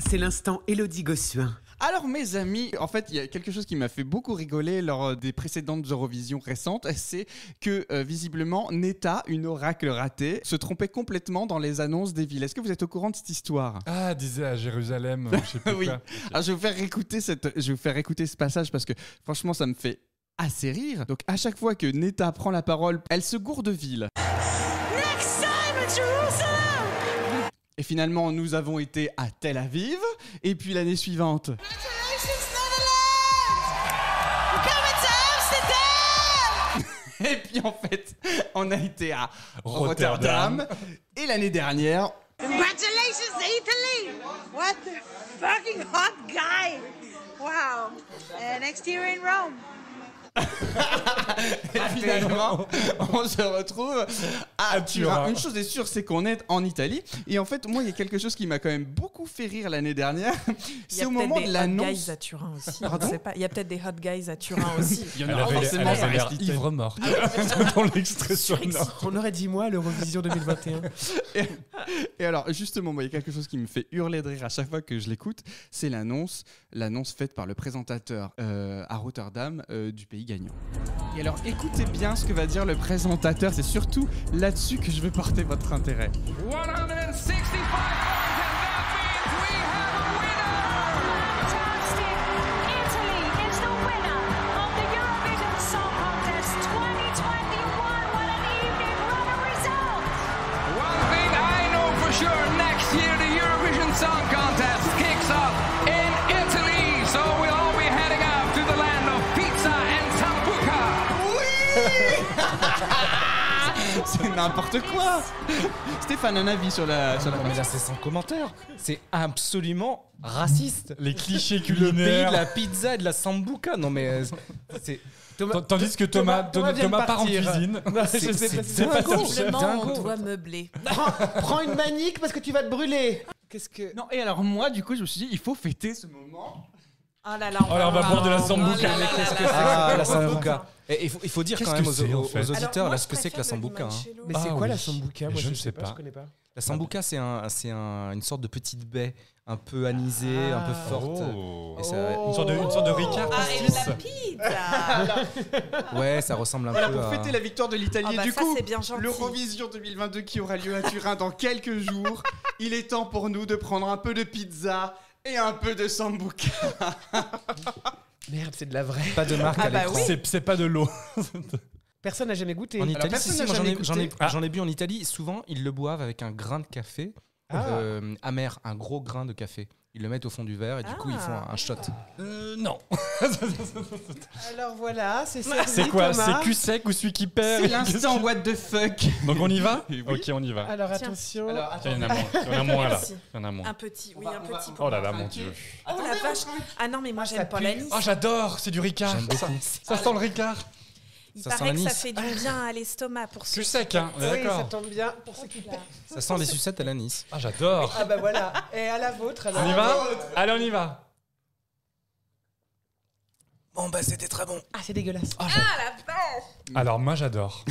C'est l'instant Élodie Gossuin. Alors mes amis, en fait il y a quelque chose qui m'a fait beaucoup rigoler lors des précédentes Eurovision récentes, c'est que visiblement Netta, une oracle ratée, se trompait complètement dans les annonces des villes. Est-ce que vous êtes au courant de cette histoire ? Ah, disait à Jérusalem, je sais plus Oui. quoi. Alors je vais vous faire écouter ce passage parce que franchement ça me fait assez rire. Donc à chaque fois que Netta prend la parole, elle se gourde de ville. Et finalement, nous avons été à Tel Aviv. Et puis l'année suivante. Et puis en fait, on a été à Rotterdam. Et l'année dernière. Congratulations, Italy! What the fucking hot guy! Wow. Next year in Rome. Et finalement, on se retrouve à Turin. Turin. Une chose est sûre, c'est qu'on est en Italie. Et en fait, moi, il y a quelque chose qui m'a quand même beaucoup fait rire l'année dernière. C'est au moment de Il y a peut-être des hot l'annonce. guys à Turin aussi. Pardon Je sais pas. Il y a peut-être des hot guys à Turin aussi. Il y en Elle aura avait forcément, ça l'air reste l'Italie. ivre morte dans l'extrait sonore. On aurait dit moi, l'Eurovision 2021. Et alors, justement, moi, il y a quelque chose qui me fait hurler de rire à chaque fois que je l'écoute. C'est l'annonce faite par le présentateur à Rotterdam du pays gagnant. Et alors, écoutez bien ce que va dire le présentateur. C'est surtout là-dessus que je veux porter votre intérêt. 165 points, and that means we have a winner! Fantastic! Italy is the winner of the Eurovision Song Contest 2021. What an evening! What a result! One thing I know for sure, next year the Eurovision Song Contest kicks off in Italy, so we'll all be heading out to the land of pizza and sambuca. C'est n'importe quoi. Stéphane, un avis sur la Non, mais là, c'est sans commentaire. C'est absolument raciste. Les clichés Le pays de culinaires. la pizza et de la sambuca. Non, mais c'est. Tandis que Thomas vient de part en partir. cuisine. Je sais pas si c'est pas ton chef. Visiblement, dingo. on doit meubler. Prends une manique parce que tu vas te brûler. Qu'est-ce que... Non, et alors moi, du coup, je me suis dit, il faut fêter ce moment. Oh là là, Oh là, on va boire de la sambuca. là là là Qu'est-ce que là c'est là que la là. sambuca? Et il faut dire Qu'est-ce quand même que c'est, en aux fait auditeurs Alors, moi, là je ce que c'est que la préfère le sambuca. Hein. limoncello. Mais c'est Ah quoi la oui. sambuca? Mais Moi, je je ne sais sais pas. pas. Je connais pas. La sambuca, c'est une sorte de petite baie un peu anisée, un peu forte. Oh. Et ça, Une sorte de Ricard Ah, et de pastis. la pizza. ouais, ça ressemble un Voilà, peu pour à... fêter la victoire de l'Italie. Ah Et bah du ça, coup, c'est bien gentil. l'Eurovision 2022 qui aura lieu à Turin dans quelques jours, il est temps pour nous de prendre un peu de pizza et un peu de sambuca. Merde, c'est de la vraie. Pas de marque Ah à bah l'écran. oui. C'est pas de l'eau. Personne n'a jamais goûté. En Italie, personne si, n'a moi, jamais j'en ai goûté. bu en Italie. Souvent, ils le boivent avec un grain de café amer, un gros grain de café. Ils le mettent au fond du verre et du coup ils font un shot. Non. Alors voilà, c'est ça. C'est quoi? C'est cul sec ou celui qui perd? C'est l'instant what the fuck. Donc on y va? Oui. Ok, on y va. Alors attention. Alors, Tiens, il y en a moins là. Merci. Il y en a moins. Un petit, oui, un petit. Oh là là, mon Dieu. Oh la vache. Ah non, mais moi j'aime pas l'anis. Oh, j'adore, c'est du Ricard. J'aime beaucoup. Ça sent le Ricard. Il Ça paraît sent que ça l'anis. fait du bien à l'estomac pour ceux Cul sec, hein, on est Oui, ça d'accord. tombe bien pour ceux qui perdent. Ça sent les sucettes à l'anis. Ah, j'adore. Ah bah voilà. Et à la vôtre. alors. On y va? Allez, on y va. Bon bah c'était très bon. Ah, c'est dégueulasse. Alors, moi, j'adore.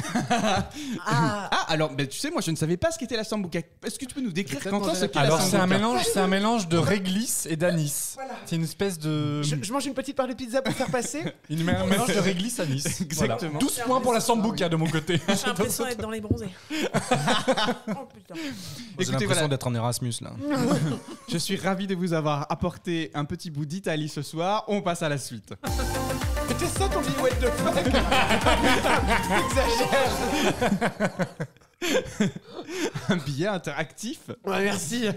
Ah, alors, tu sais, moi je ne savais pas ce qu'était la sambuca. Est-ce que tu peux nous décrire Quentin ce qu'est la Alors, sambuca? c'est un mélange de réglisse et d'anis. C'est une espèce de. Je mange une petite part de pizza pour faire passer. Un mélange de réglisse anis. Exactement. Voilà. 12 points pour la sambuca de mon côté. J'ai l'impression d'être dans les bronzés. Oh putain. J'ai Écoutez, l'impression voilà. d'être en Erasmus là. Je suis ravi de vous avoir apporté un petit bout d'Italie ce soir. On passe à la suite. C'était ça ton what the fuck. T'exagères. Un billet interactif. Ouais, merci.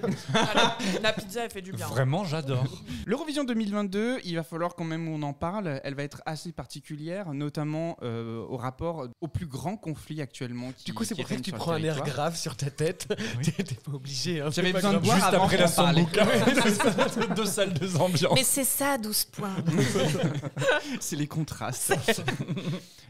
La pizza, elle fait du bien. Vraiment, j'adore. L'Eurovision 2022, il va falloir quand même qu'on en parle. Elle va être assez particulière, notamment au rapport au plus grand conflit actuellement. Du coup, c'est pour ça que règne tu sur le prends un air territoire. grave sur ta tête. T'es pas obligé. Hein. J'avais C'est pas besoin de grave. boire Juste avant après qu'on la parle. sambuca. Deux salles, deux ambiances. Mais c'est ça, 12 points. C'est les contrastes.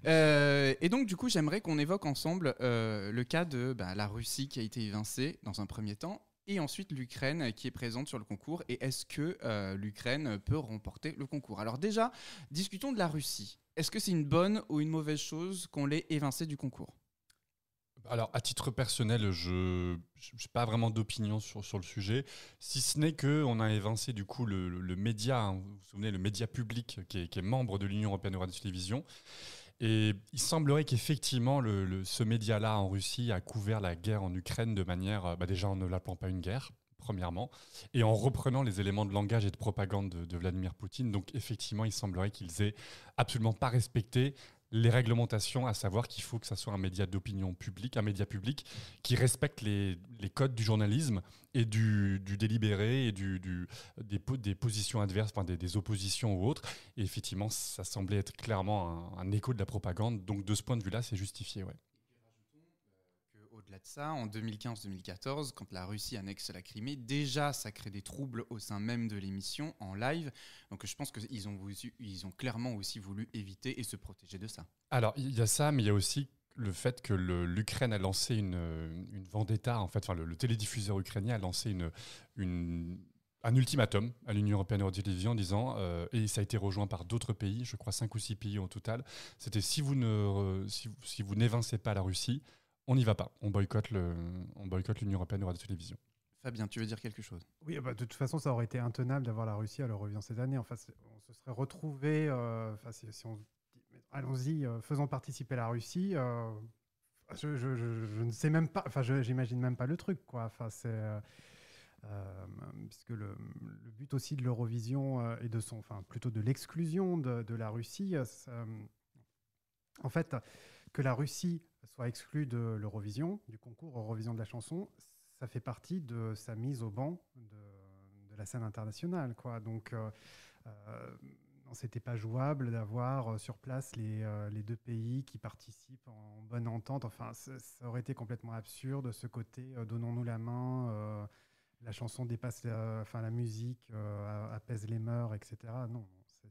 Et donc, du coup, j'aimerais qu'on évoque ensemble le cas de la Russie qui a été évincée dans un premier temps, et ensuite l'Ukraine qui est présente sur le concours. Et est-ce que l'Ukraine peut remporter le concours? Alors déjà, discutons de la Russie. Est-ce que c'est une bonne ou une mauvaise chose qu'on l'ait évincée du concours? Alors, à titre personnel, je n'ai pas vraiment d'opinion sur le sujet, si ce n'est qu'on a évincé du coup le média, hein, vous vous souvenez, le média public qui est membre de l'Union européenne de radio-télévision. Et il semblerait qu'effectivement, ce média-là en Russie a couvert la guerre en Ukraine de manière, déjà en ne l'appelant pas une guerre, premièrement, et en reprenant les éléments de langage et de propagande de Vladimir Poutine. Donc effectivement, il semblerait qu'ils aient absolument pas respecté les réglementations, à savoir qu'il faut que ça soit un média d'opinion publique, un média public qui respecte les codes du journalisme et du délibéré et des positions adverses, enfin des oppositions ou autres. Et effectivement, ça semblait être clairement un écho de la propagande. Donc de ce point de vue-là, c'est justifié, ouais. Au-delà de ça, en 2015-2014, quand la Russie annexe la Crimée, déjà ça crée des troubles au sein même de l'émission en live. Donc je pense qu'ils ont clairement aussi voulu éviter et se protéger de ça. Alors il y a ça, mais il y a aussi le fait que l'Ukraine a lancé une vendetta. En fait, le télédiffuseur ukrainien a lancé un ultimatum à l'Union européenne de radio-télévision en disant, et ça a été rejoint par d'autres pays, je crois 5 ou 6 pays au total, c'était si vous n'évincez pas la Russie, on n'y va pas. On boycotte l'Union européenne de radio-télévision. Fabien, tu veux dire quelque chose? Oui, de toute façon, ça aurait été intenable d'avoir la Russie à l'Eurovision cette année. Enfin, on se serait retrouvé. Si on allons-y, faisons participer la Russie. Je ne sais même pas. Enfin, j'imagine même pas le truc, quoi. Enfin, c'est puisque le but aussi de l'Eurovision et plutôt de l'exclusion de la Russie. En fait, que la Russie soit exclue de l'Eurovision, du concours Eurovision de la chanson, ça fait partie de sa mise au banc de la scène internationale, quoi. Donc, c'était pas jouable d'avoir sur place les deux pays qui participent en bonne entente. Enfin, ça aurait été complètement absurde, ce côté donnons-nous la main, la chanson dépasse, la musique apaise les mœurs, etc. Non, c'était...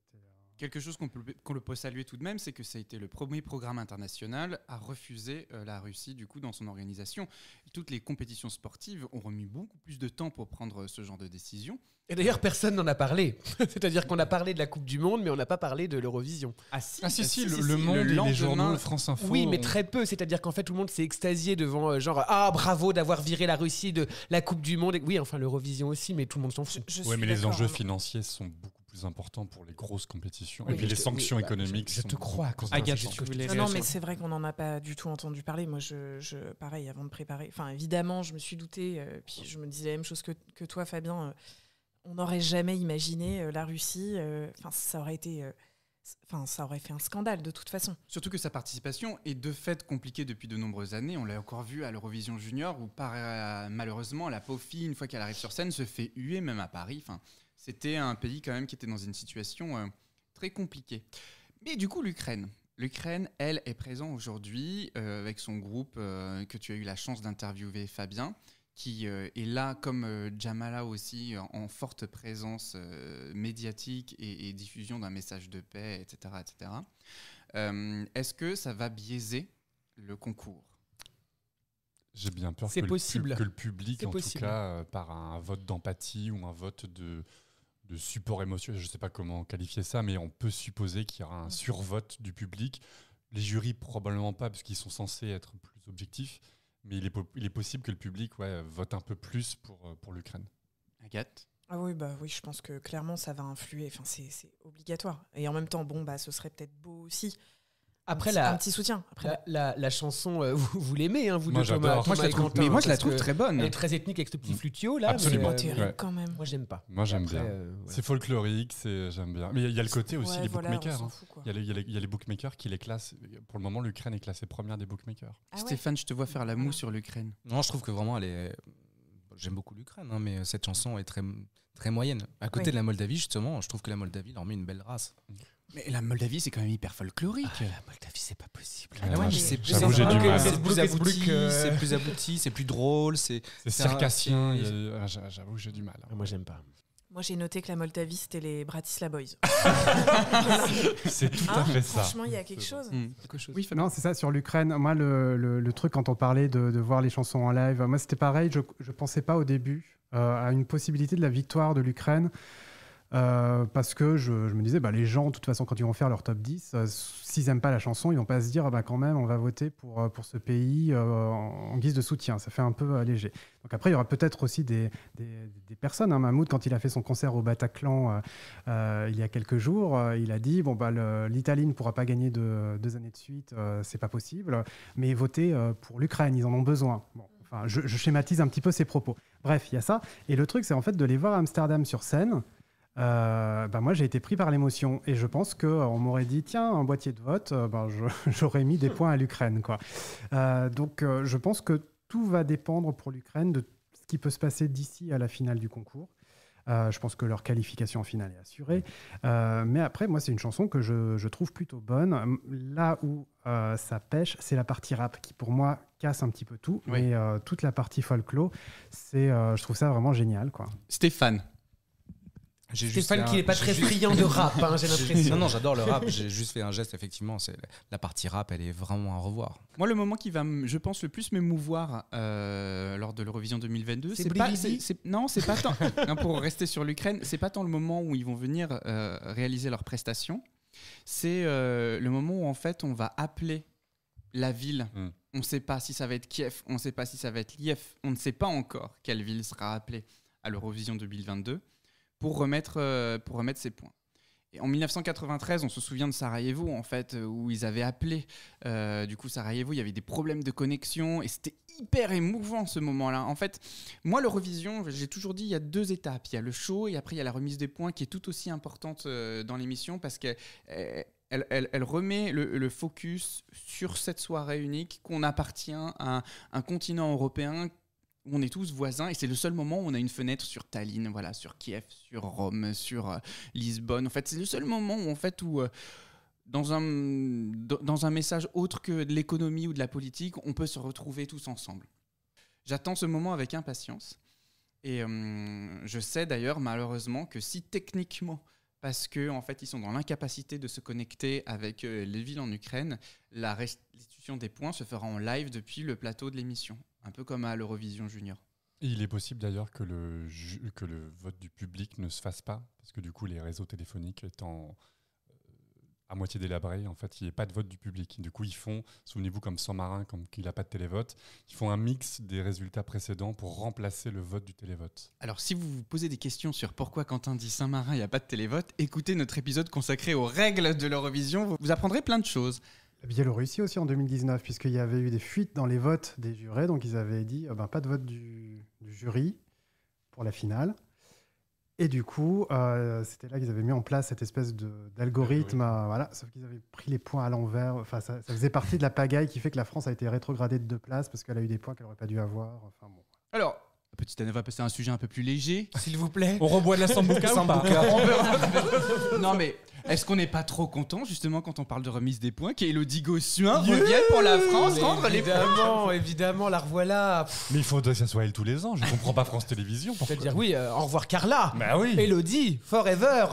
Quelque chose qu'on peut saluer tout de même, c'est que ça a été le premier programme international à refuser la Russie du coup dans son organisation. Toutes les compétitions sportives ont remis beaucoup plus de temps pour prendre ce genre de décision. Et d'ailleurs, personne n'en a parlé. C'est-à-dire qu'on a parlé de la Coupe du Monde, mais on n'a pas parlé de l'Eurovision. Si, Le Monde et les journaux, France Info. Oui, mais très peu. C'est-à-dire qu'en fait, tout le monde s'est extasié devant bravo d'avoir viré la Russie de la Coupe du Monde. Oui, enfin, l'Eurovision aussi, mais tout le monde s'en fout. Oui, mais les enjeux financiers sont beaucoup plus importants pour les grosses compétitions. Oui, et puis les sanctions économiques. Je te crois. Non, mais c'est vrai qu'on n'en a pas du tout entendu parler. Moi, pareil, avant de préparer. Enfin, évidemment, je me suis doutée. Puis je me disais la même chose que toi, Fabien. On n'aurait jamais imaginé la Russie. Ça aurait été Enfin, ça aurait fait un scandale de toute façon. Surtout que sa participation est de fait compliquée depuis de nombreuses années. On l'a encore vu à l'Eurovision Junior où malheureusement la pauvre fille, une fois qu'elle arrive sur scène, se fait huer même à Paris. Enfin, c'était un pays quand même qui était dans une situation très compliquée. Mais du coup, l'Ukraine, elle, est présente aujourd'hui avec son groupe que tu as eu la chance d'interviewer, Fabien, qui est là comme Jamala aussi en forte présence médiatique et diffusion d'un message de paix, etc. etc. Est-ce que ça va biaiser le concours ? J'ai bien peur C'est possible. Que le public, C'est en possible. tout cas, par un vote d'empathie ou un vote de support émotionnel, je ne sais pas comment qualifier ça, mais on peut supposer qu'il y aura un survote du public. Les jurys, probablement pas, parce qu'ils sont censés être plus objectifs, mais il est possible que le public vote un peu plus pour l'Ukraine. Agathe ? Ah oui, je pense que clairement ça va influer. Enfin, c'est obligatoire. Et en même temps, ce serait peut-être beau aussi. Après, un petit soutien. Après, la chanson, vous l'aimez, hein, vous Moi, deux, Thomas, j'adore. Moi, je la et trouve, Quentin, mais moi, je la parce trouve que très bonne. Elle est très ethnique avec ce petit flutio là. Absolument. Mais, terrible Ouais. quand même. moi, j'aime pas. Moi, j'aime Après, bien. ouais. C'est folklorique, j'aime bien. Mais il y a le côté aussi, Ouais, les voilà, bookmakers. on s'en hein. fout, quoi. Il y a les bookmakers qui les classent. Pour le moment, l'Ukraine est classée première des bookmakers. Ah ouais. Stéphane, je te vois faire la moue sur l'Ukraine. Non, je trouve que vraiment, j'aime beaucoup l'Ukraine, hein, mais cette chanson est très, très moyenne. À côté Oui. de la Moldavie, justement, je trouve que la Moldavie leur met une belle race. Mais la Moldavie, c'est quand même hyper folklorique. La Moldavie, c'est pas possible. Ah ouais, j'avoue, j'ai du mal. C'est plus Facebook, abouti, c'est plus drôle, c'est Circassien, j'avoue que j'ai du mal. Moi, j'aime pas. Moi, j'ai noté que la Moldavie, c'était les Bratislava Boys. C'est tout à fait ça. Franchement, il y a quelque chose. quelque chose. Oui, Fabien. Non, c'est ça, sur l'Ukraine. Moi, le truc, quand on parlait de voir les chansons en live, moi, c'était pareil. Je ne pensais pas au début à une possibilité de la victoire de l'Ukraine. Parce que je me disais, les gens, de toute façon, quand ils vont faire leur top 10, s'ils n'aiment pas la chanson, ils vont pas se dire, quand même, on va voter pour ce pays en guise de soutien. Ça fait un peu léger. Donc après, il y aura peut-être aussi des personnes. Hein. Mahmoud, quand il a fait son concert au Bataclan il y a quelques jours, il a dit, l'Italie ne pourra pas gagner 2 années de suite, c'est pas possible, mais voter pour l'Ukraine, ils en ont besoin. Bon, enfin, je schématise un petit peu ses propos. Bref, il y a ça. Et le truc, c'est en fait de les voir à Amsterdam sur scène. Moi j'ai été pris par l'émotion et je pense qu'on m'aurait dit tiens un boîtier de vote, j'aurais mis des points à l'Ukraine quoi. Donc je pense que tout va dépendre pour l'Ukraine de ce qui peut se passer d'ici à la finale du concours. Je pense que leur qualification en finale est assurée, mais après moi c'est une chanson que je trouve plutôt bonne. Là où ça pêche, c'est la partie rap qui pour moi casse un petit peu tout, Oui. mais toute la partie folklore, je trouve ça vraiment génial quoi. Stéphane. Stéphane qui n'est pas très friand de rap, hein, j'ai l'impression. Non, j'adore le rap. J'ai juste fait un geste, effectivement. La partie rap, elle est vraiment à revoir. Moi, le moment qui va, je pense, le plus m'émouvoir lors de l'Eurovision 2022, C'est c'est pas, Brigitte. c'est pas tant. Hein, pour rester sur l'Ukraine, c'est pas tant le moment où ils vont venir réaliser leurs prestations. C'est le moment où en fait, on va appeler la ville. On ne sait pas si ça va être Kiev, on ne sait pas si ça va être Lviv, on ne sait pas encore quelle ville sera appelée à l'Eurovision 2022 pour remettre ses points. Et en 1993, on se souvient de Sarajevo, en fait, où ils avaient appelé. Du coup, Sarajevo, il y avait des problèmes de connexion et c'était hyper émouvant ce moment-là. En fait, moi, l'Eurovision, j'ai toujours dit, il y a 2 étapes. Il y a le show et après, il y a la remise des points qui est tout aussi importante dans l'émission parce qu'elle remet le focus sur cette soirée unique, qu'on appartient à un continent européen où on est tous voisins et c'est le seul moment où on a une fenêtre sur Tallinn, voilà, sur Kiev, sur Rome, sur Lisbonne. En fait, c'est le seul moment où, en fait, dans un message autre que de l'économie ou de la politique, on peut se retrouver tous ensemble. J'attends ce moment avec impatience et je sais d'ailleurs malheureusement que si techniquement, parce qu'en fait ils sont dans l'incapacité de se connecter avec les villes en Ukraine, la restitution des points se fera en live depuis le plateau de l'émission. Un peu comme à l'Eurovision Junior. Et il est possible d'ailleurs que le vote du public ne se fasse pas, parce que du coup, les réseaux téléphoniques étant à moitié délabrés, en fait, il n'y a pas de vote du public. Du coup, ils font, souvenez-vous, comme Saint-Marin, comme qu'il n'a pas de télévote, ils font un mix des résultats précédents pour remplacer le vote du télévote. Alors, si vous vous posez des questions sur pourquoi Quentin dit Saint-Marin, il n'y a pas de télévote, écoutez notre épisode consacré aux règles de l'Eurovision, vous apprendrez plein de choses. La Biélorussie aussi en 2019, puisqu'il y avait eu des fuites dans les votes des jurés, donc ils avaient dit pas de vote du jury pour la finale. Et du coup, c'était là qu'ils avaient mis en place cette espèce d'algorithme. Voilà, sauf qu'ils avaient pris les points à l'envers. Enfin, ça faisait partie de la pagaille qui fait que la France a été rétrogradée de 2 places parce qu'elle a eu des points qu'elle n'aurait pas dû avoir. Enfin, bon. Alors, petite Anne, on va passer à un sujet un peu plus léger. S'il vous plaît. On reboit de la sambuca ou pas? Non, mais est-ce qu'on n'est pas trop content, justement, quand on parle de remise des points, qu'Élodie Gossuin revienne pour la France rendre les points? Évidemment, la revoilà. Mais il faudrait que ça soit elle tous les ans. Je comprends pas France Télévisions. C'est-à-dire, oui, au revoir Carla. Bah oui. Élodie, forever.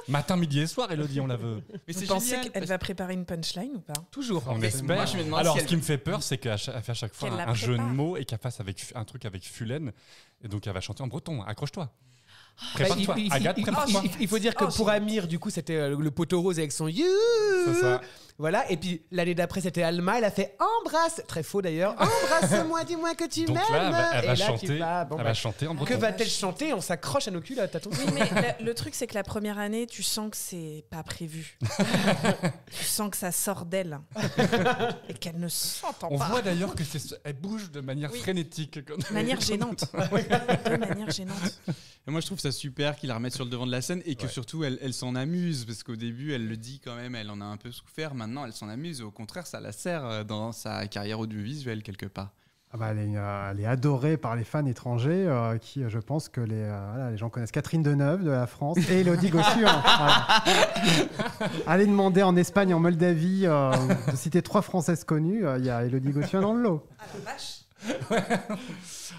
Matin, midi et soir, Élodie, on la veut. Mais Vous c'est pensez génial, qu'elle va préparer une punchline ou pas? Toujours. On Moi, espère. je me demande Alors, si ce qui me fait peur, c'est qu'elle fait à chaque fois Qu'elle la un jeu de prépare. mots et qu'elle fasse un truc avec Fulène. Et donc, elle va chanter en breton. Accroche-toi. Bah, Prépare-toi. Agathe, prépare-toi. il faut dire que pour Amir, du coup, c'était le poteau rose avec son you. C'est ça. Voilà. Et puis l'année d'après, c'était Alma. Elle a fait embrasse. Très faux d'ailleurs. Embrasse-moi, dis-moi que tu Donc m'aimes. là, elle Et va là, chanter. tu vas- bon, Elle bah, va chanter en que breton. va-t-elle chanter? On s'accroche à nos culottes. T'as ton. Oui, mais le truc, c'est que la première année, tu sens que c'est pas prévu. Tu sens que ça sort d'elle. Et qu'elle ne s'entend On pas. voit d'ailleurs qu'elle bouge de manière Oui. frénétique. De manière gênante. De manière gênante. Et moi, je trouve ça super qu'il la remette sur le devant de la scène et que surtout, elle s'en amuse. Parce qu'au début, elle le dit quand même, elle en a un peu souffert. Maintenant, elle s'en amuse. Au contraire, ça la sert dans sa carrière audiovisuelle, quelque part. Ah bah, elle est adorée par les fans étrangers qui, je pense que les gens connaissent Catherine Deneuve de la France et Élodie Gossuin. Voilà. Allez demander en Espagne, en Moldavie, de citer 3 Françaises connues, il y a Élodie Gossuin dans le lot. Ah la vache.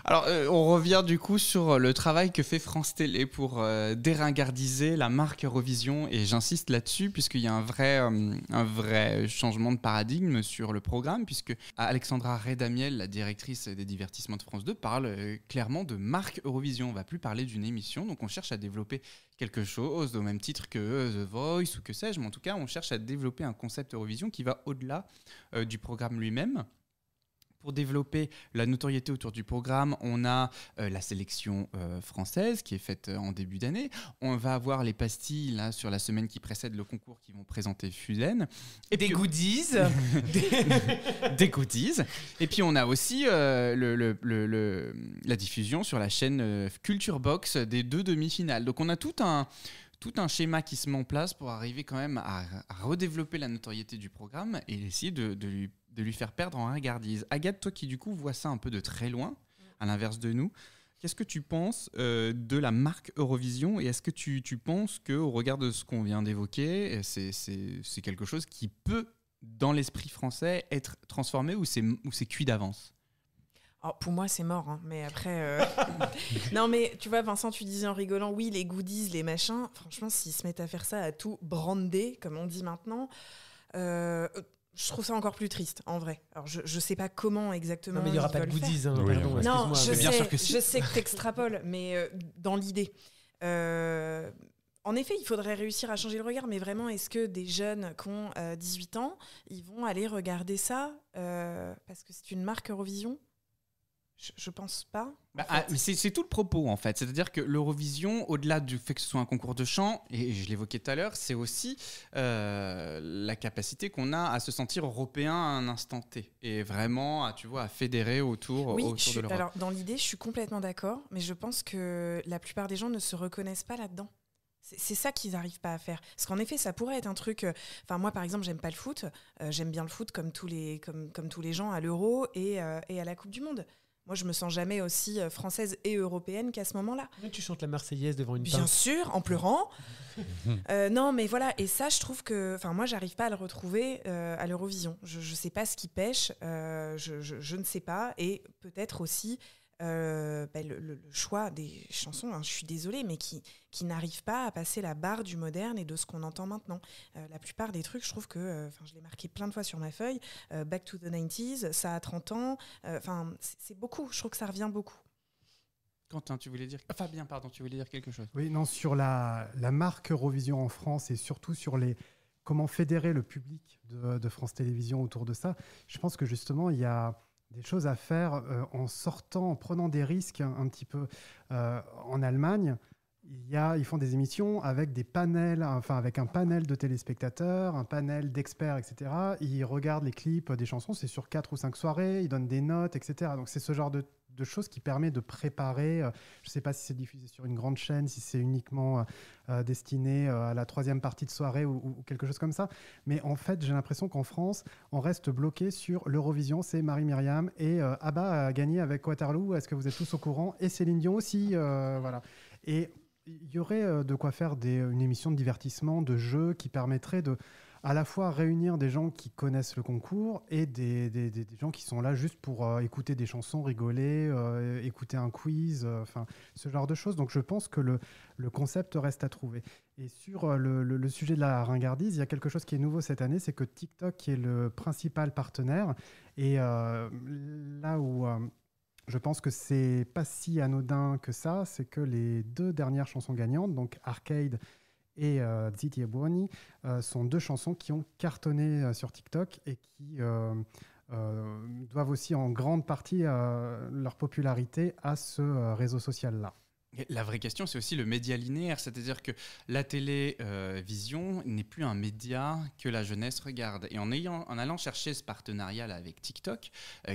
Alors, on revient du coup sur le travail que fait France Télé pour déringardiser la marque Eurovision. Et j'insiste là-dessus, puisqu'il y a un vrai changement de paradigme sur le programme, puisque Alexandra Redamiel, la directrice des divertissements de France 2, parle clairement de marque Eurovision. On ne va plus parler d'une émission, donc on cherche à développer quelque chose au même titre que The Voice ou que sais-je, mais en tout cas, on cherche à développer un concept Eurovision qui va au-delà du programme lui-même. Pour développer la notoriété autour du programme, on a la sélection française qui est faite en début d'année. On va avoir les pastilles là, sur la semaine qui précède le concours qui vont présenter Fulène. Et des puis, goodies. des goodies. Et puis on a aussi la diffusion sur la chaîne Culture Box des 2 demi-finales. Donc on a tout un schéma qui se met en place pour arriver quand même à redévelopper la notoriété du programme et essayer de lui faire perdre en regardise. Agathe, toi qui du coup vois ça un peu de très loin, à l'inverse de nous, qu'est-ce que tu penses de la marque Eurovision et est-ce que tu penses qu'au regard de ce qu'on vient d'évoquer, c'est quelque chose qui peut, dans l'esprit français, être transformé ou c'est cuit d'avance? Alors, pour moi, c'est mort. Hein. Mais après... Non, mais tu vois, Vincent, tu disais en rigolant, oui, les goodies, les machins. Franchement, s'ils se mettent à faire ça, à tout brander, comme on dit maintenant... je trouve ça encore plus triste, en vrai. Alors, je sais pas comment exactement. Non, mais il n'y aura ils pas de veulent goodies. faire. Hein, Oui, pardon, oui. Non, excuse-moi, je mais- sais, sûr que si. je sais que t'extrapoles, mais dans l'idée. En effet, il faudrait réussir à changer le regard, mais vraiment, est-ce que des jeunes qui ont 18 ans, ils vont aller regarder ça parce que c'est une marque Eurovision ? Je pense pas. Mais c'est tout le propos en fait, c'est-à-dire que l'Eurovision, au-delà du fait que ce soit un concours de chant, et je l'évoquais tout à l'heure, c'est aussi la capacité qu'on a à se sentir européen à un instant T, et vraiment à fédérer autour de l'Europe. Alors, dans l'idée, je suis complètement d'accord, mais je pense que la plupart des gens ne se reconnaissent pas là-dedans. C'est ça qu'ils n'arrivent pas à faire. Parce qu'en effet, ça pourrait être un truc... Enfin, moi, par exemple, j'aime pas le foot. J'aime bien le foot comme tous les gens à l'Euro et à la Coupe du Monde. Moi, je me sens jamais aussi française et européenne qu'à ce moment-là. Mais tu chantes la Marseillaise devant une Bien pinte. sûr, en pleurant. Non, mais voilà. Et ça, je trouve que... Enfin, moi, j'arrive pas à le retrouver à l'Eurovision. Je sais pas ce qui pêche. Je ne sais pas. Et peut-être aussi... le choix des chansons, hein, je suis désolée, mais qui n'arrivent pas à passer la barre du moderne et de ce qu'on entend maintenant. La plupart des trucs, je trouve que, je l'ai marqué plein de fois sur ma feuille, Back to the 90s, ça a 30 ans, c'est beaucoup, je trouve que ça revient beaucoup. Quentin, tu voulais dire... Fabien, pardon, tu voulais dire quelque chose? Oui, non, sur la marque Eurovision en France et surtout sur comment fédérer le public de France Télévisions autour de ça, je pense que justement, il y a des choses à faire en prenant des risques un petit peu. En Allemagne, Ils font des émissions avec des panels, enfin avec un panel de téléspectateurs, un panel d'experts, etc. Ils regardent les clips des chansons, c'est sur 4 ou 5 soirées, ils donnent des notes, etc. Donc c'est ce genre de choses qui permet de préparer. Je ne sais pas si c'est diffusé sur une grande chaîne, si c'est uniquement destiné à la 3e partie de soirée ou quelque chose comme ça. Mais en fait, j'ai l'impression qu'en France, on reste bloqué sur l'Eurovision. C'est Marie-Myriam et ABBA a gagné avec Waterloo. Est-ce que vous êtes tous au courant? Et Céline Dion aussi. Voilà. Et il y aurait de quoi faire une émission de divertissement, de jeu qui permettrait de à la fois réunir des gens qui connaissent le concours et des gens qui sont là juste pour écouter des chansons, rigoler, écouter un quiz, ce genre de choses. Donc je pense que le concept reste à trouver. Et sur le sujet de la ringardise, il y a quelque chose qui est nouveau cette année, c'est que TikTok, qui est le principal partenaire, et là où je pense que c'est pas si anodin que ça, c'est que les 2 dernières chansons gagnantes, donc Arcade et Ziti Ebony, sont 2 chansons qui ont cartonné sur TikTok et qui doivent aussi en grande partie leur popularité à ce réseau social-là. La vraie question, c'est aussi le média linéaire, c'est-à-dire que la télévision n'est plus un média que la jeunesse regarde. Et en allant chercher ce partenariat là avec TikTok,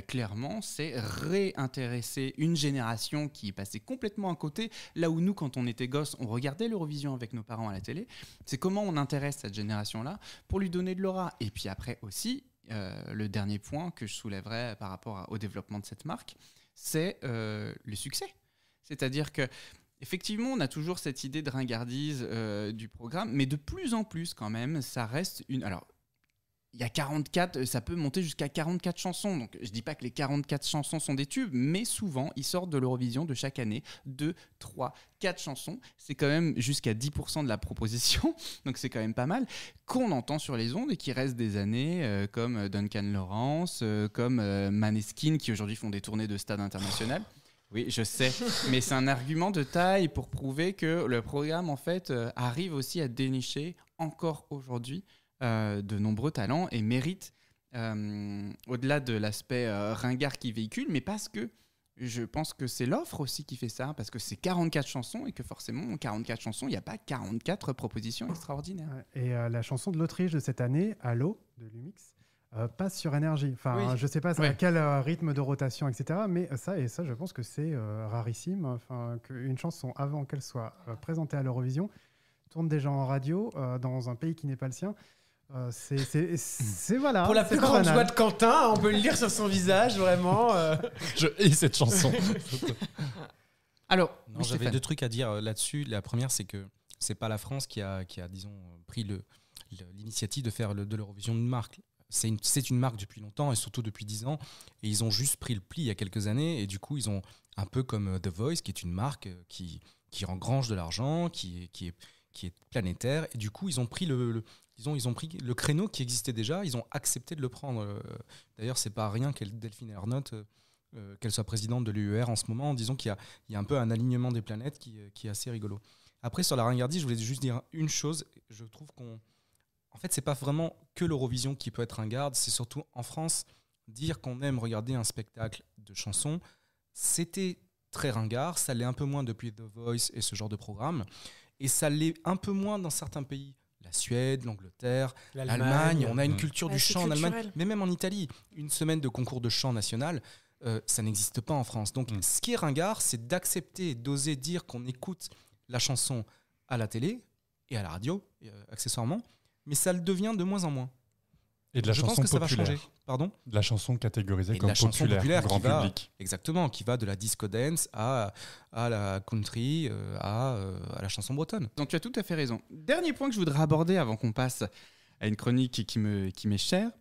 clairement, c'est réintéresser une génération qui est passée complètement à côté. Là où nous, quand on était gosses, on regardait l'Eurovision avec nos parents à la télé. C'est comment on intéresse cette génération-là pour lui donner de l'aura. Et puis après aussi, le dernier point que je soulèverais par rapport au développement de cette marque, c'est le succès. C'est-à-dire que effectivement, on a toujours cette idée de ringardise du programme, mais de plus en plus quand même, ça reste une... Alors, il y a 44, ça peut monter jusqu'à 44 chansons. Donc, je ne dis pas que les 44 chansons sont des tubes, mais souvent, ils sortent de l'Eurovision de chaque année 2, 3, 4 chansons. C'est quand même jusqu'à 10% de la proposition, donc c'est quand même pas mal, qu'on entend sur les ondes et qui restent des années, comme Duncan Lawrence, comme Maneskin, qui aujourd'hui font des tournées de stade international. Oui, je sais, mais c'est un argument de taille pour prouver que le programme, en fait, arrive aussi à dénicher encore aujourd'hui de nombreux talents et mérite, au-delà de l'aspect ringard qu'il véhicule, mais parce que je pense que c'est l'offre aussi qui fait ça, parce que c'est 44 chansons et que forcément, 44 chansons, il n'y a pas 44 propositions extraordinaires. Et la chanson de l'Autriche de cette année, Allo, de Lumix, passe sur énergie. Enfin, Oui. je ne sais pas à quel rythme de rotation, etc. Mais ça, je pense que c'est rarissime. Enfin, qu'une chanson, avant qu'elle soit présentée à l'Eurovision, tourne déjà en radio dans un pays qui n'est pas le sien. C'est voilà. Pour la c'est plus pas grande banal. joie de Quentin, on peut le lire sur son visage, vraiment. Je hais cette chanson. Alors, Non, oui, j'avais Stéphane. 2 trucs à dire là-dessus. La première, c'est que c'est pas la France qui a disons, pris l'initiative de faire de l'Eurovision une marque. C'est une marque depuis longtemps et surtout depuis 10 ans. Et ils ont juste pris le pli il y a quelques années. Et du coup, ils ont, un peu comme The Voice, qui est une marque qui engrange de l'argent, qui est planétaire. Et du coup, ils ont pris ils ont pris le créneau qui existait déjà. Ils ont accepté de le prendre. D'ailleurs, c'est pas rien qu'elle Delphine Ernotte, qu'elle soit présidente de l'UER en ce moment, en disant qu'il y a un peu un alignement des planètes qui est assez rigolo. Après, sur la ringardise, je voulais juste dire une chose. Je trouve en fait, c'est pas vraiment que l'Eurovision qui peut être ringarde, c'est surtout en France, dire qu'on aime regarder un spectacle de chansons, c'était très ringard, ça l'est un peu moins depuis The Voice et ce genre de programme, et ça l'est un peu moins dans certains pays. La Suède, l'Angleterre, l'Allemagne, on a une culture du chant en Allemagne, mais même en Italie, une semaine de concours de chant national, ça n'existe pas en France. Donc ce qui est ringard, c'est d'accepter, d'oser dire qu'on écoute la chanson à la télé et à la radio, accessoirement, mais ça le devient de moins en moins. Et de la Je chanson pense que ça va populaire. changer. Pardon ? De la chanson catégorisée Et de comme la chanson populaire grand qui va- public. Exactement, qui va de la disco dance à la country, à la chanson bretonne. Donc tu as tout à fait raison. Dernier point que je voudrais aborder avant qu'on passe à une chronique qui m'est chère,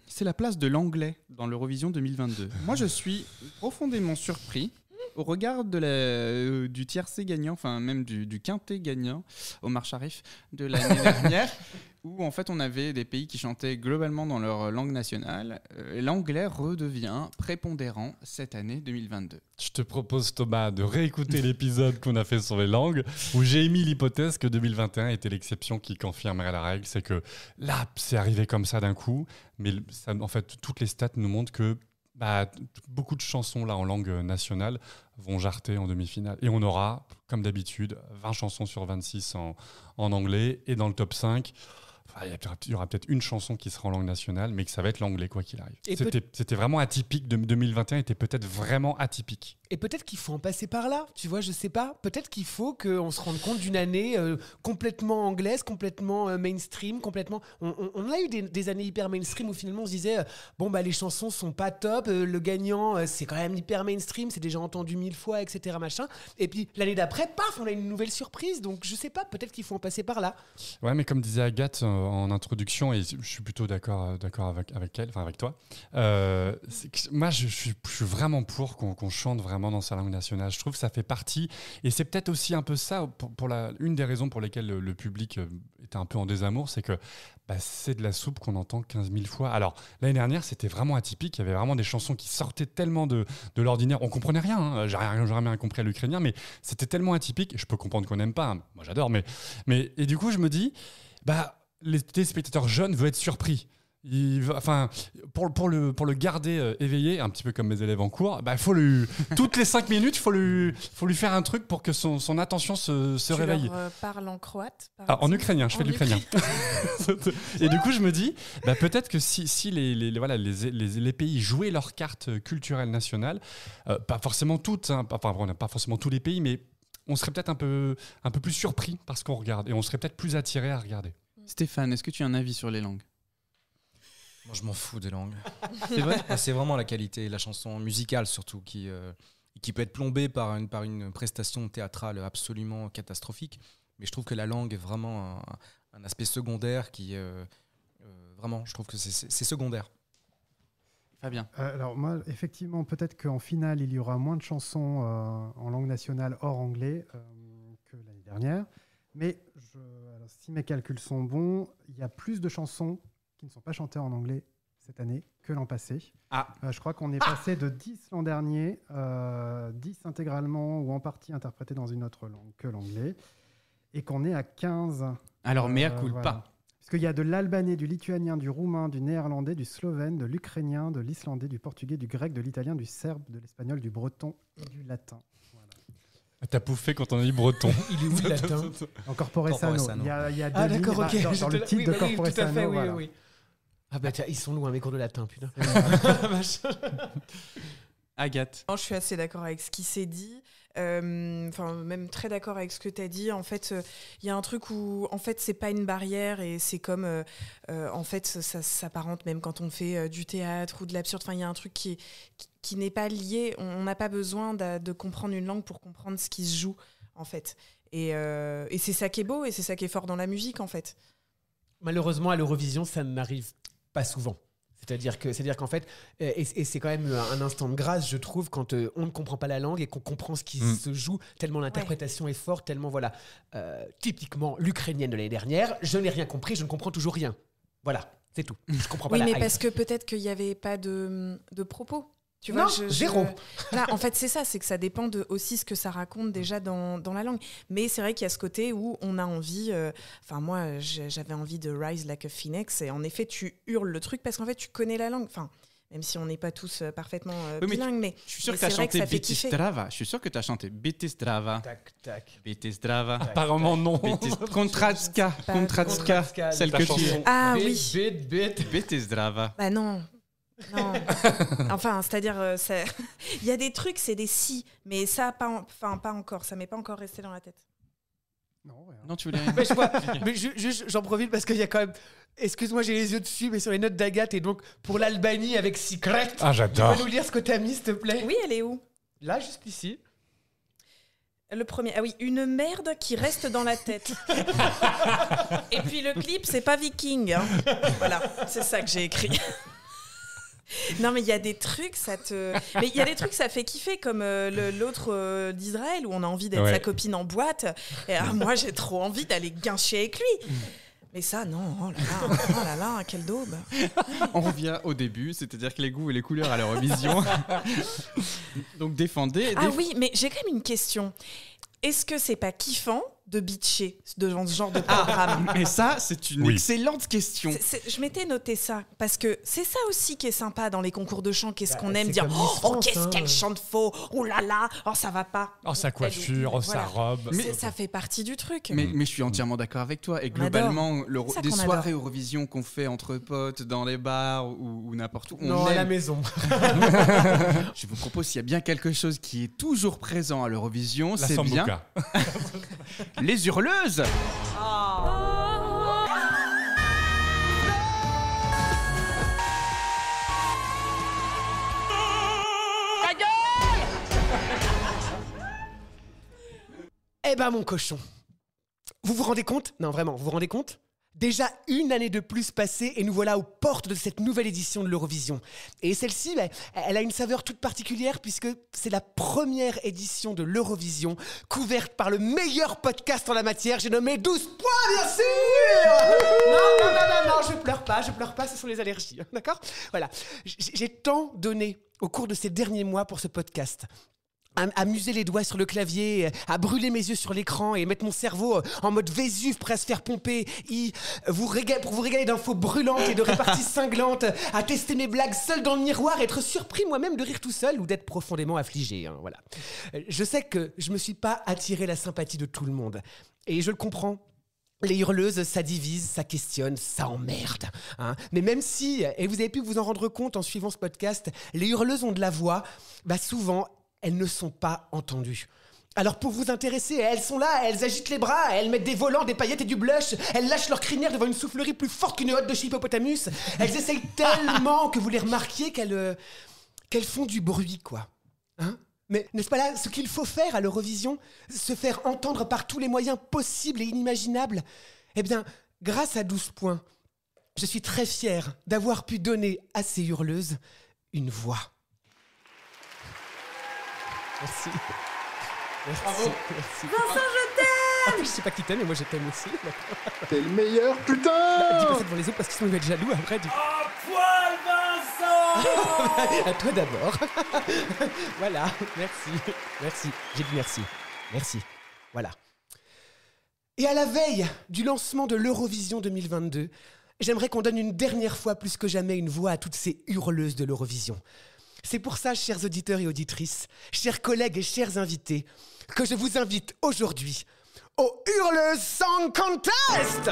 c'est la place de l'anglais dans l'Eurovision 2022. Moi, je suis profondément surpris au regard du tiercé gagnant, enfin même du quintet gagnant, Omar Sharif, de l'année dernière, où en fait on avait des pays qui chantaient globalement dans leur langue nationale. L'anglais redevient prépondérant cette année 2022. Je te propose, Thomas, de réécouter l'épisode qu'on a fait sur les langues, où j'ai émis l'hypothèse que 2021 était l'exception qui confirmerait la règle. C'est que là, c'est arrivé comme ça d'un coup, mais ça, en fait, toutes les stats nous montrent que beaucoup de chansons là en langue nationale vont jarter en demi-finale. Et on aura, comme d'habitude, 20 chansons sur 26 en anglais. Et dans le top 5, il y aura peut-être une chanson qui sera en langue nationale, mais que ça va être l'anglais, quoi qu'il arrive. C'était vraiment atypique. 2021 était peut-être vraiment atypique. Et peut-être qu'il faut en passer par là, tu vois, je sais pas. Peut-être qu'il faut qu'on se rende compte d'une année complètement anglaise, complètement mainstream, complètement... On a eu des années hyper mainstream où finalement on se disait les chansons sont pas top, le gagnant c'est quand même hyper mainstream, c'est déjà entendu 1000 fois, etc. machin. Et puis l'année d'après, paf, on a une nouvelle surprise. Donc je sais pas, peut-être qu'il faut en passer par là. Ouais, mais comme disait Agathe en introduction, et je suis plutôt d'accord avec elle, enfin avec toi, moi je suis vraiment pour qu'on chante vraiment dans sa langue nationale. Je trouve que ça fait partie, et c'est peut-être aussi un peu ça, une des raisons pour lesquelles le public était un peu en désamour, c'est que c'est de la soupe qu'on entend 15 000 fois. Alors, l'année dernière, c'était vraiment atypique. Il y avait vraiment des chansons qui sortaient tellement de l'ordinaire. On comprenait rien. Hein. J'aurais rien compris à l'ukrainien, mais c'était tellement atypique. Je peux comprendre qu'on n'aime pas. Hein. Moi, j'adore. Et du coup, je me dis, les téléspectateurs jeunes veulent être surpris. Pour le garder éveillé, un petit peu comme mes élèves en cours, toutes les 5 minutes, il faut lui faire un truc pour que son attention se réveille. Tu leur parles en croate en ukrainien, je fais de l'ukrainien. Et du coup, je me dis, peut-être que si les pays jouaient leurs cartes culturelles nationales, pas forcément toutes, hein, pas forcément tous les pays, mais on serait peut-être un peu plus surpris par ce qu'on regarde, et on serait peut-être plus attiré à regarder. Stéphane, est-ce que tu as un avis sur les langues ? Moi, je m'en fous des langues. C'est vrai ? C'est vraiment la qualité, la chanson musicale surtout, qui peut être plombée par une prestation théâtrale absolument catastrophique. Mais je trouve que la langue est vraiment un aspect secondaire qui... vraiment, je trouve que c'est secondaire. Fabien. Alors moi, effectivement, peut-être qu'en finale, il y aura moins de chansons en langue nationale hors anglais que l'année dernière. Mais si mes calculs sont bons, il y a plus de chansons qui ne sont pas chantées en anglais cette année que l'an passé. Je crois qu'on est passé de 10 l'an dernier, 10 intégralement ou en partie interprétés dans une autre langue que l'anglais, et qu'on est à 15. Alors, mea culpa. Voilà. Puisqu'il y a de l'albanais, du lituanien, du roumain, du néerlandais, du slovène, de l'ukrainien, de l'islandais, du portugais, du grec, de l'italien, du serbe, de l'espagnol, du breton et du latin. T'as pouffé quand on a dit breton. Il est où le latin ? En Corpore Sano. Il y a deux d'accord, lignes, ok. dans le titre de Corpore tout à fait, Sano. oui, Voilà. oui. Ils sont loin, mes cours de latin, putain. Agathe. Je suis assez d'accord avec ce qui s'est dit. Même très d'accord avec ce que tu as dit. En fait, il y a un truc où en fait c'est pas une barrière et c'est comme en fait ça s'apparente même quand on fait du théâtre ou de l'absurde. Enfin, il y a un truc qui n'est pas lié. On n'a pas besoin de comprendre une langue pour comprendre ce qui se joue en fait. Et c'est ça qui est beau et c'est ça qui est fort dans la musique en fait. Malheureusement, à l'Eurovision, ça n'arrive pas souvent. C'est-à-dire qu'en fait, et c'est quand même un instant de grâce, je trouve, quand on ne comprend pas la langue et qu'on comprend ce qui se joue, tellement l'interprétation est forte, tellement, voilà. Typiquement, l'ukrainienne de l'année dernière, je n'ai rien compris, je ne comprends toujours rien. Voilà, c'est tout. Je comprends pas la hype. Parce que peut-être qu'il n'y avait pas de propos. Tu non, vois, zéro. Là, en fait, c'est ça, c'est que ça dépend aussi ce que ça raconte déjà dans la langue. Mais c'est vrai qu'il y a ce côté où on a envie... moi, j'avais envie de Rise Like a Phoenix. Et en effet, tu hurles le truc parce qu'en fait, tu connais la langue. Enfin, même si on n'est pas tous parfaitement bilingues. Mais je suis sûr que tu as chanté Betistrava. Je suis sûr que tu as chanté Betistrava. Tac, tac. Betistrava. Apparemment, non. Kontratska. Celle que tu es. Ah oui. Betistrava. Bah non. Non. Enfin, c'est-à-dire, il y a des trucs, c'est des si, mais ça, pas encore. Ça m'est pas encore resté dans la tête. Non, rien. Non, tu voulais rien. Mais j'en profite parce qu'il y a quand même... Excuse-moi, j'ai les yeux dessus, mais sur les notes d'Agathe, et donc pour l'Albanie avec Secret. Ah, j'adore. Tu peux nous lire ce que t'as mis, s'il te plaît ? Oui, elle est où ? Là, juste ici. Le premier, une merde qui reste dans la tête. Et puis le clip, c'est pas Viking. Hein. Voilà, c'est ça que j'ai écrit. Non, mais il y a des trucs, ça fait kiffer, comme l'autre d'Israël, où on a envie d'être sa copine en boîte. Et moi, j'ai trop envie d'aller guincher avec lui. Mais ça, non, oh là là, quelle daube. On revient au début, c'est-à-dire que les goûts et les couleurs à l'Eurovision. Donc défendez. Ah oui, mais j'ai quand même une question. Est-ce que c'est pas kiffant de bitcher devant ce genre de programme? Mais ça, c'est une excellente question. Je m'étais noté ça, parce que c'est ça aussi qui est sympa dans les concours de chant. Qu'est-ce qu'on aime c'est dire? comme Miss France, Qu'est-ce qu'elle chante faux? Oh là là, oh ça va pas. Oh, sa coiffure, sa robe. Mais ça fait partie du truc. Mais je suis entièrement d'accord avec toi. Et On globalement, C'est ça des qu'on soirées adore. Eurovision qu'on fait entre potes, dans les bars ou n'importe où, on Non, à la aime. maison. Je vous propose, s'il y a bien quelque chose qui est toujours présent à l'Eurovision, La c'est bien sambuca. les hurleuses. Eh ben mon cochon, vous vous rendez compte? Non vraiment, vous vous rendez compte? Déjà une année de plus passée et nous voilà aux portes de cette nouvelle édition de l'Eurovision. Et celle-ci, elle a une saveur toute particulière puisque c'est la première édition de l'Eurovision couverte par le meilleur podcast en la matière. J'ai nommé 12 points, bien sûr. Non, je pleure pas, ce sont les allergies, d'accord? Voilà, j'ai tant donné au cours de ces derniers mois pour ce podcast. À muser les doigts sur le clavier, à brûler mes yeux sur l'écran et mettre mon cerveau en mode Vésuve prêt à se faire pomper, pour vous régaler d'infos brûlantes et de réparties cinglantes, à tester mes blagues seul dans le miroir et être surpris moi-même de rire tout seul ou d'être profondément affligé. Voilà. Je sais que je me suis pas attiré la sympathie de tout le monde et je le comprends. Les hurleuses, ça divise, ça questionne, ça emmerde. Mais même si, et vous avez pu vous en rendre compte en suivant ce podcast, les hurleuses ont de la voix, souvent, elles ne sont pas entendues. Alors pour vous intéresser, elles sont là, elles agitent les bras, elles mettent des volants, des paillettes et du blush, elles lâchent leur crinière devant une soufflerie plus forte qu'une hotte de chez Hippopotamus. Elles essayent tellement que vous les remarquiez qu'elles font du bruit, quoi. Mais n'est-ce pas là ce qu'il faut faire à l'Eurovision? Se faire entendre par tous les moyens possibles et inimaginables? Eh bien, grâce à 12 points, je suis très fier d'avoir pu donner à ces hurleuses une voix. Merci. Bravo. Merci. Vincent, je t'aime. Je sais pas qui t'aime, mais moi je t'aime aussi. T'es le meilleur, putain. Dis pas ça devant les autres parce qu'ils sinon ils vont être jaloux après. Poil, Vincent. À toi d'abord. Voilà, merci. J'ai dit merci. Merci. Voilà. Et à la veille du lancement de l'Eurovision 2022, j'aimerais qu'on donne une dernière fois plus que jamais une voix à toutes ces hurleuses de l'Eurovision. C'est pour ça, chers auditeurs et auditrices, chers collègues et chers invités, que je vous invite aujourd'hui au Hurleuse Song Contest.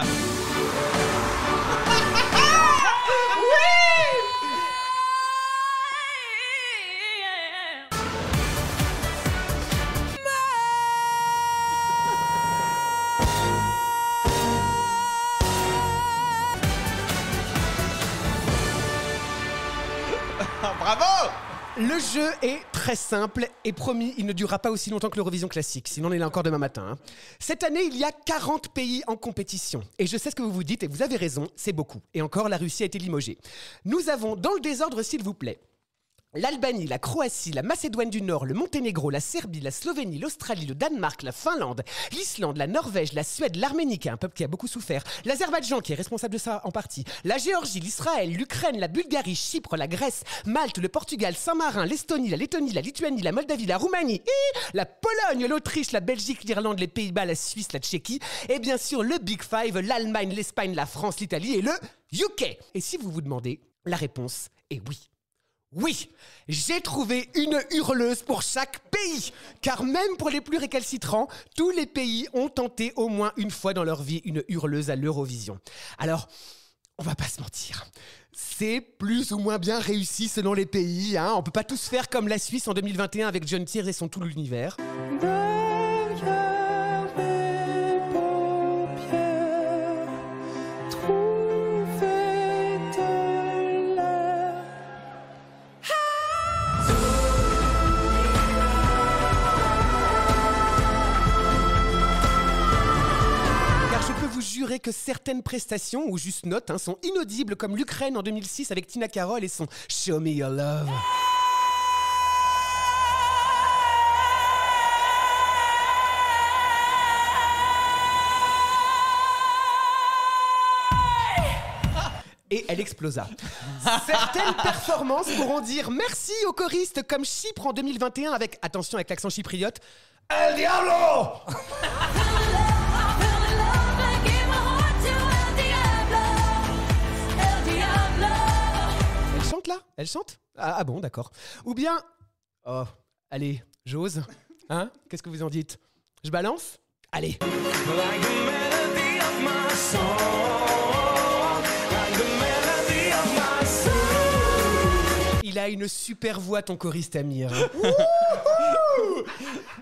Bravo! Le jeu est très simple et promis, il ne durera pas aussi longtemps que l'Eurovision classique, sinon on est là encore demain matin. Cette année, il y a 40 pays en compétition. Et je sais ce que vous vous dites, et vous avez raison, c'est beaucoup. Et encore, la Russie a été limogée. Nous avons, dans le désordre s'il vous plaît, l'Albanie, la Croatie, la Macédoine du Nord, le Monténégro, la Serbie, la Slovénie, l'Australie, le Danemark, la Finlande, l'Islande, la Norvège, la Suède, l'Arménie, qui est un peuple qui a beaucoup souffert, l'Azerbaïdjan, qui est responsable de ça en partie, la Géorgie, l'Israël, l'Ukraine, la Bulgarie, Chypre, la Grèce, Malte, le Portugal, Saint-Marin, l'Estonie, la Lettonie, la Lituanie, la Moldavie, la Roumanie, la Pologne, l'Autriche, la Belgique, l'Irlande, les Pays-Bas, la Suisse, la Tchéquie, et bien sûr le Big Five, l'Allemagne, l'Espagne, la France, l'Italie et le UK. Et si vous vous demandez, la réponse est oui. Oui, j'ai trouvé une hurleuse pour chaque pays. Car même pour les plus récalcitrants, tous les pays ont tenté au moins une fois dans leur vie une hurleuse à l'Eurovision. Alors, on va pas se mentir, c'est plus ou moins bien réussi selon les pays. On peut pas tous faire comme la Suisse en 2021 avec John Tyr et son Tout l'univers. Que certaines prestations, ou juste notes, sont inaudibles, comme l'Ukraine en 2006 avec Tina Karol et son Show Me Your Love. Et elle explosa. Certaines performances pourront dire merci aux choristes comme Chypre en 2021 avec, attention avec l'accent chypriote, El Diablo. là? Elle chante? Ah bon, d'accord. Ou bien... Oh, allez, j'ose. Hein? Qu'est-ce que vous en dites? Je balance? Allez. Il a une super voix, ton choriste Amir.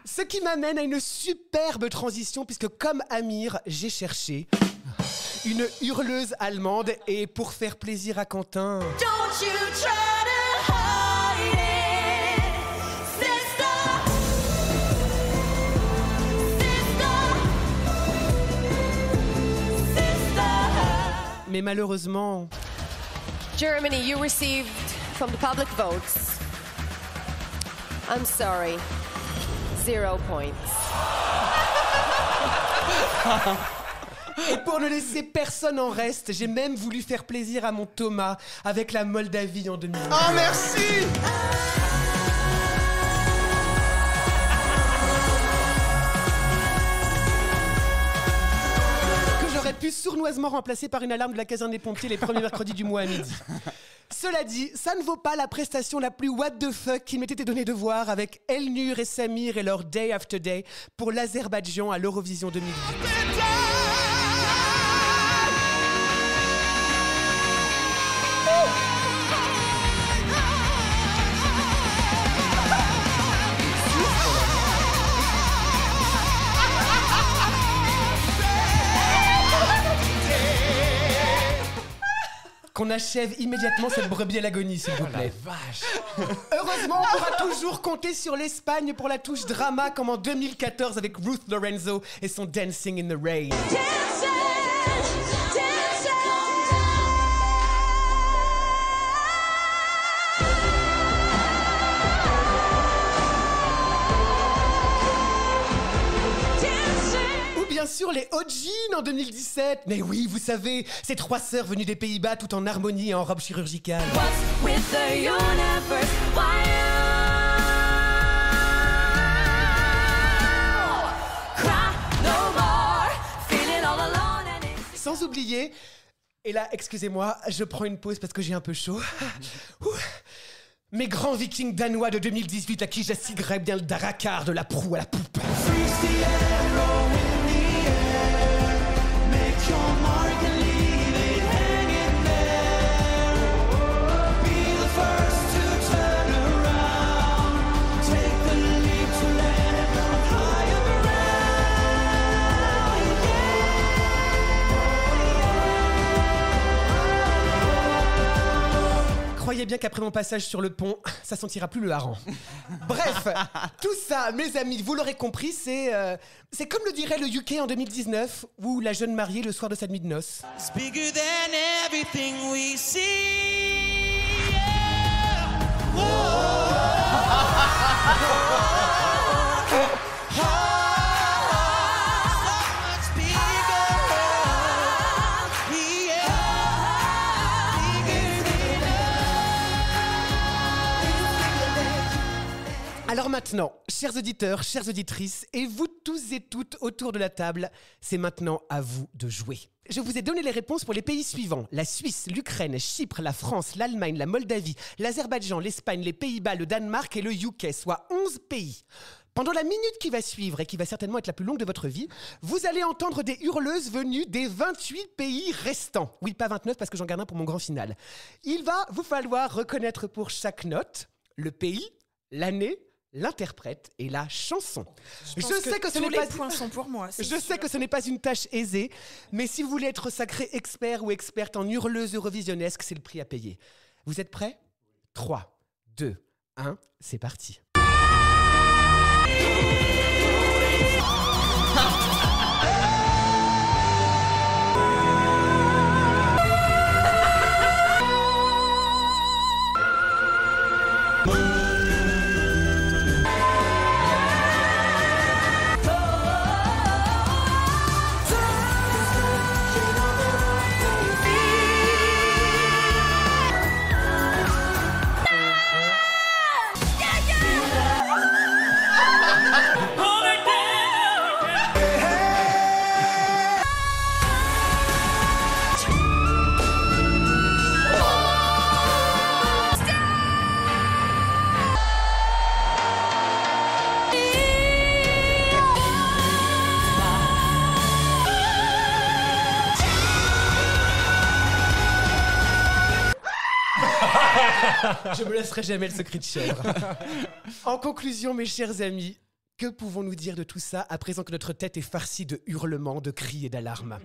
Ce qui m'amène à une superbe transition, puisque comme Amir, j'ai cherché une hurleuse allemande, et pour faire plaisir à Quentin... Don't you try to hide it, sister. Mais malheureusement... Germany, you received from the public votes. I'm sorry. 0 points. Et pour ne laisser personne en reste, j'ai même voulu faire plaisir à mon Thomas avec la Moldavie en 2020. Oh merci! Que j'aurais pu sournoisement remplacer par une alarme de la caserne des pompiers les premiers mercredis du mois à midi. Cela dit, ça ne vaut pas la prestation la plus what the fuck qui m'était donnée de voir avec Elnur et Samir et leur Day After Day pour l'Azerbaïdjan à l'Eurovision 2018. Qu'on achève immédiatement cette brebis à l'agonie, s'il vous plaît. Oh la vache. Heureusement, on pourra toujours compter sur l'Espagne pour la touche drama, comme en 2014 avec Ruth Lorenzo et son Dancing in the Rain. Bien sûr, les Ojin en 2017. Mais oui, vous savez, ces trois sœurs venues des Pays-Bas tout en harmonie et en robe chirurgicale. Sans oublier, et là, excusez-moi, je prends une pause parce que j'ai un peu chaud. Mes grands vikings danois de 2018 à qui j'assiguerais bien le Darakar de la proue à la poupe. Croyez bien qu'après mon passage sur le pont, ça sentira plus le hareng. Bref, tout ça, mes amis, vous l'aurez compris, c'est comme le dirait le UK en 2019, ou la jeune mariée le soir de sa nuit de noces. It's bigger than everything we see. Alors maintenant, chers auditeurs, chères auditrices, et vous tous et toutes autour de la table, c'est maintenant à vous de jouer. Je vous ai donné les réponses pour les pays suivants. La Suisse, l'Ukraine, Chypre, la France, l'Allemagne, la Moldavie, l'Azerbaïdjan, l'Espagne, les Pays-Bas, le Danemark et le UK, soit 11 pays. Pendant la minute qui va suivre et qui va certainement être la plus longue de votre vie, vous allez entendre des hurleuses venues des 28 pays restants. Oui, pas 29 parce que j'en garde un pour mon grand final. Il va vous falloir reconnaître pour chaque note le pays, l'année, l'interprète et la chanson. Je sais que tous les points sont pour moi. Je sais que ce n'est pas une tâche aisée, mais si vous voulez être sacré expert ou experte en hurleuse eurovisionnesque, c'est le prix à payer. Vous êtes prêts ? 3, 2, 1, c'est parti. Je me laisserai jamais le secret de chèvre. En conclusion, mes chers amis, que pouvons-nous dire de tout ça à présent que notre tête est farcie de hurlements, de cris et d'alarmes?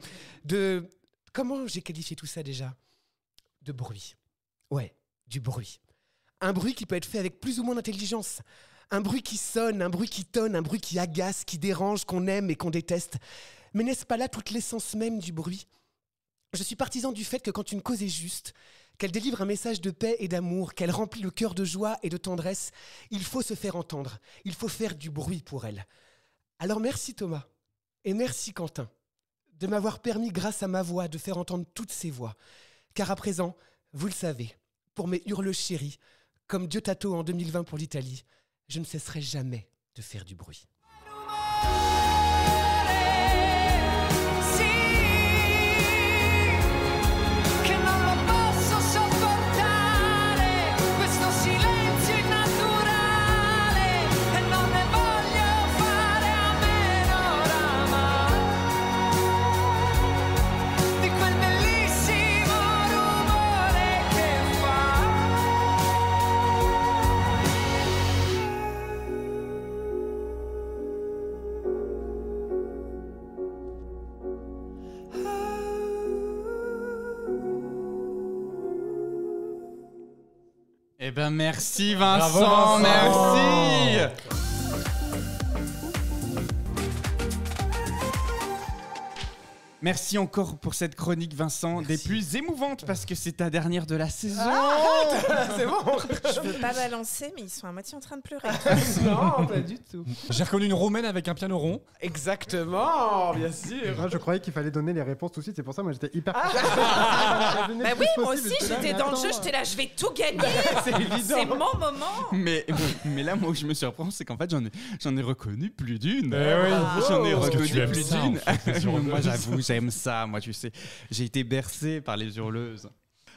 Comment j'ai qualifié tout ça déjà? De bruit. Ouais, du bruit. Un bruit qui peut être fait avec plus ou moins d'intelligence. Un bruit qui sonne, un bruit qui tonne, un bruit qui agace, qui dérange, qu'on aime et qu'on déteste. Mais n'est-ce pas là toute l'essence même du bruit? Je suis partisan du fait que quand une cause est juste, qu'elle délivre un message de paix et d'amour, qu'elle remplit le cœur de joie et de tendresse, il faut se faire entendre, il faut faire du bruit pour elle. Alors merci Thomas, et merci Quentin, de m'avoir permis grâce à ma voix de faire entendre toutes ces voix. Car à présent, vous le savez, pour mes hurles chéris, comme Diotato en 2020 pour l'Italie, je ne cesserai jamais de faire du bruit. Eh ben merci Vincent, Bravo, Vincent. merci. Merci encore pour cette chronique Vincent, des plus émouvantes parce que c'est ta dernière de la saison. C'est bon. Je veux pas balancer, mais ils sont à moitié en train de pleurer. Non, pas du tout. J'ai reconnu une romaine avec un piano rond. Exactement, bien sûr. Moi, je croyais qu'il fallait donner les réponses tout de suite, c'est pour ça moi j'étais hyper Bah oui, moi aussi, j'étais dans le jeu, j'étais là, je vais tout gagner. C'est évident. C'est mon moment. Mais là, moi, où je me surprends, c'est qu'en fait, j'en ai reconnu plus d'une. oui. J'en ai Parce que reconnu tu aimes plus ça, d'une. en fait, les hurleuses. Moi, j'avoue, j'aime ça. Moi, tu sais, j'ai été bercé par les hurleuses.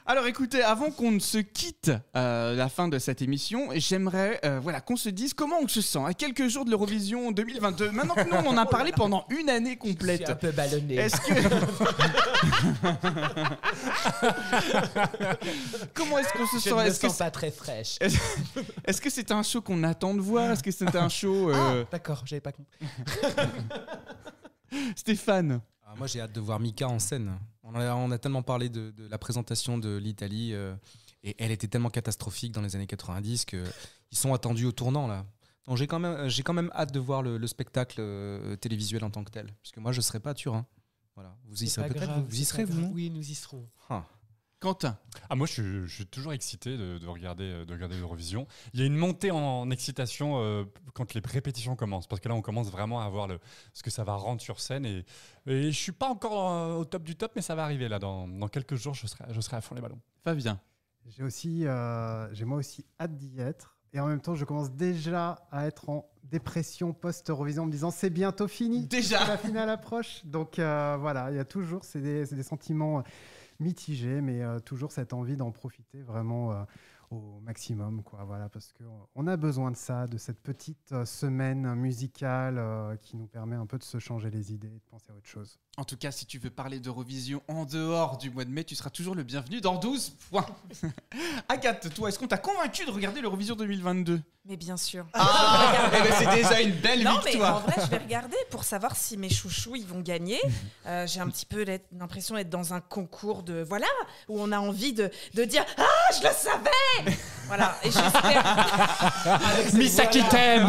Alors écoutez, avant qu'on ne se quitte la fin de cette émission, j'aimerais qu'on se dise comment on se sent à quelques jours de l'Eurovision 2022. Maintenant que nous, on en a parlé pendant une année complète. Je suis un peu ballonné. Est-ce que... Comment est-ce qu'on se sent? Je ne me Est-ce que sens pas très fraîche. Est-ce que c'est un show qu'on attend de voir? Est-ce que c'est un show... D'accord, j'avais pas compris. Stéphane? Moi, j'ai hâte de voir Mika en scène. On a tellement parlé de la présentation de l'Italie et elle était tellement catastrophique dans les années 90 qu'ils sont attendus au tournant là. Donc j'ai quand même hâte de voir le spectacle télévisuel en tant que tel. Parce que moi, je ne serai pas à Turin. Voilà. Vous y serez peut-être? Vous y serez, vous, non? Oui, nous y serons. Quentin? Moi, je suis toujours excité de regarder l'Eurovision. Il y a une montée en excitation quand les répétitions commencent, parce que là, on commence vraiment à voir ce que ça va rendre sur scène. Et je suis pas encore au top du top, mais ça va arriver là. Dans quelques jours, je serai à fond les ballons. Fabien? J'ai moi aussi hâte d'y être. Et en même temps, je commence déjà à être en dépression post-Eurovision en me disant c'est bientôt fini. Déjà. La finale approche. Donc voilà, il y a toujours c'est des sentiments mitigé, mais toujours cette envie d'en profiter vraiment au maximum, quoi. Voilà, parce qu'on a besoin de ça, de cette petite semaine musicale qui nous permet un peu de se changer les idées et de penser à autre chose. En tout cas, si tu veux parler d'Eurovision en dehors du mois de mai, tu seras toujours le bienvenu dans 12 points. Agathe, toi, est-ce qu'on t'a convaincu de regarder l'Eurovision 2022? Mais bien sûr. C'est déjà une belle non, victoire. mais en vrai, je vais regarder pour savoir si mes chouchous ils vont gagner. J'ai un petit peu l'impression d'être dans un concours de où on a envie de dire je le savais. Voilà. Et j'espère. Miss Aquitaine.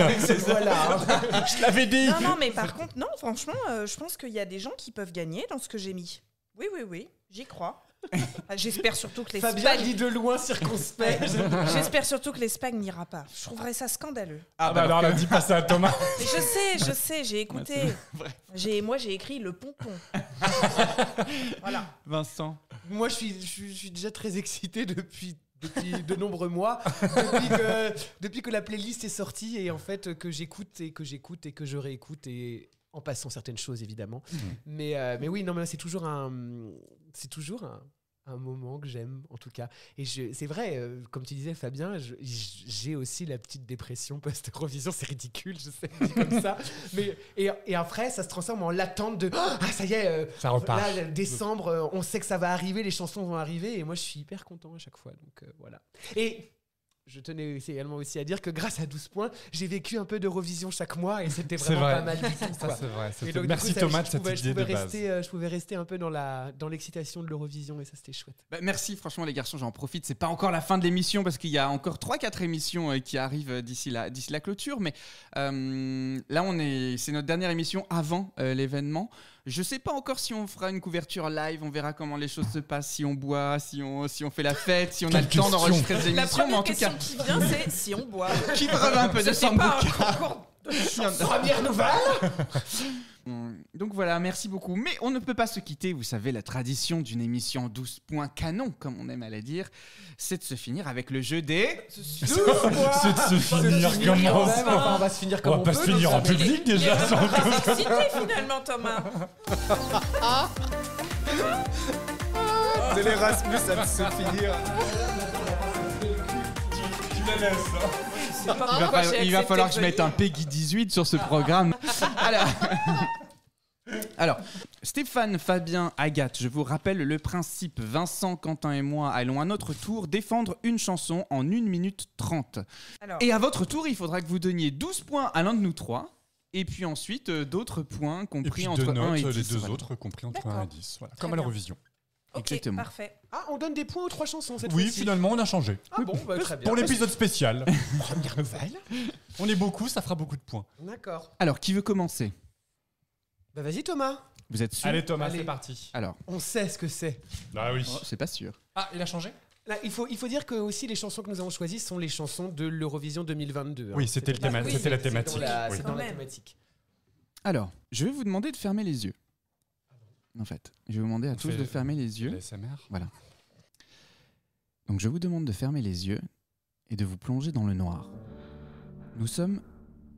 Voilà. Je l'avais dit. Non, mais par contre, non, franchement, je pense qu'il y a des gens qui peuvent gagner dans ce que j'ai mis. Oui, j'y crois. J'espère surtout que Fabien dit de loin circonspect. J'espère surtout que l'Espagne n'ira pas. Je trouverais ça scandaleux. Alors là, dis pas ça à Thomas. Mais je sais, j'ai écouté. Moi, j'ai écrit le pompon. Voilà. Vincent? Moi, je suis déjà très excité depuis de nombreux mois, depuis que la playlist est sortie et en fait que j'écoute et que je réécoute et en passant certaines choses évidemment. Mais oui, non, mais c'est toujours un un moment que j'aime, en tout cas. Et c'est vrai, comme tu disais, Fabien, j'ai aussi la petite dépression post-Eurovision. C'est ridicule, je sais, dit comme ça. Mais, et après, ça se transforme en l'attente de « Ah, ça y est, ça repart. Là, décembre, on sait que ça va arriver, les chansons vont arriver. » Et moi, je suis hyper content à chaque fois. Donc, voilà. Et je tenais également aussi à dire que grâce à 12 points, j'ai vécu un peu d'Eurovision chaque mois et c'était vraiment pas mal du tout. Ça, c'est vrai. Et donc, merci coup, Thomas de cette idée de base. Je pouvais rester un peu dans l'excitation de l'Eurovision et ça, c'était chouette. Bah, merci, franchement, les garçons, j'en profite. C'est pas encore la fin de l'émission parce qu'il y a encore 3-4 émissions qui arrivent d'ici la clôture. Mais là, c'est notre dernière émission avant l'événement. Je sais pas encore si on fera une couverture live, on verra comment les choses se passent, si on boit, si on fait la fête, si on a le temps d'enregistrer des émissions. La première question qui vient, c'est si on boit. Qui brûle un peu de sambuca. Première nouvelle. Donc voilà, merci beaucoup. Mais on ne peut pas se quitter, vous savez, la tradition d'une émission 12 points canon, comme on aime à la dire, c'est de se finir avec le jeu des... C'est de se finir comment ça on va se finir comme on va pas se finir en public déjà. Excité finalement, Thomas. C'est l'Erasmus à se finir. Tu la laisses. Il va falloir que je mette un Peggy 18 sur ce programme. Alors, Stéphane, Fabien, Agathe, je vous rappelle le principe. Vincent, Quentin et moi allons à notre tour défendre une chanson en 1 minute 30. Alors. Et à votre tour, il faudra que vous donniez 12 points à l'un de nous trois. Et puis ensuite, d'autres points compris entre 1 et 10. Les deux autres compris entre 1 et 10. Voilà. Comme à l'Eurovision. Ok, Exactement. parfait. Ah, on donne des points aux 3 chansons cette Oui, fois-ci. finalement, on a changé. Ah bon, bah, très bien. Pour l'épisode spécial. Première nouvelle. On est beaucoup, ça fera beaucoup de points. D'accord. Alors, qui veut commencer ? Bah vas-y Thomas. Vous êtes sûr ? Allez Thomas, Allez. c'est parti. Alors, On sait ce que c'est. Ah oui. c'est pas sûr. Ah, il a changé ? Là, il faut dire que aussi les chansons que nous avons choisies sont les chansons de l'Eurovision 2022. Oui, c'était la la thématique. C'est dans la même. thématique. Alors, je vais vous demander de fermer les yeux. En fait, je vais vous demander à tous de fermer les yeux. l'ASMR. Voilà. Donc, je vous demande de fermer les yeux et de vous plonger dans le noir. Nous sommes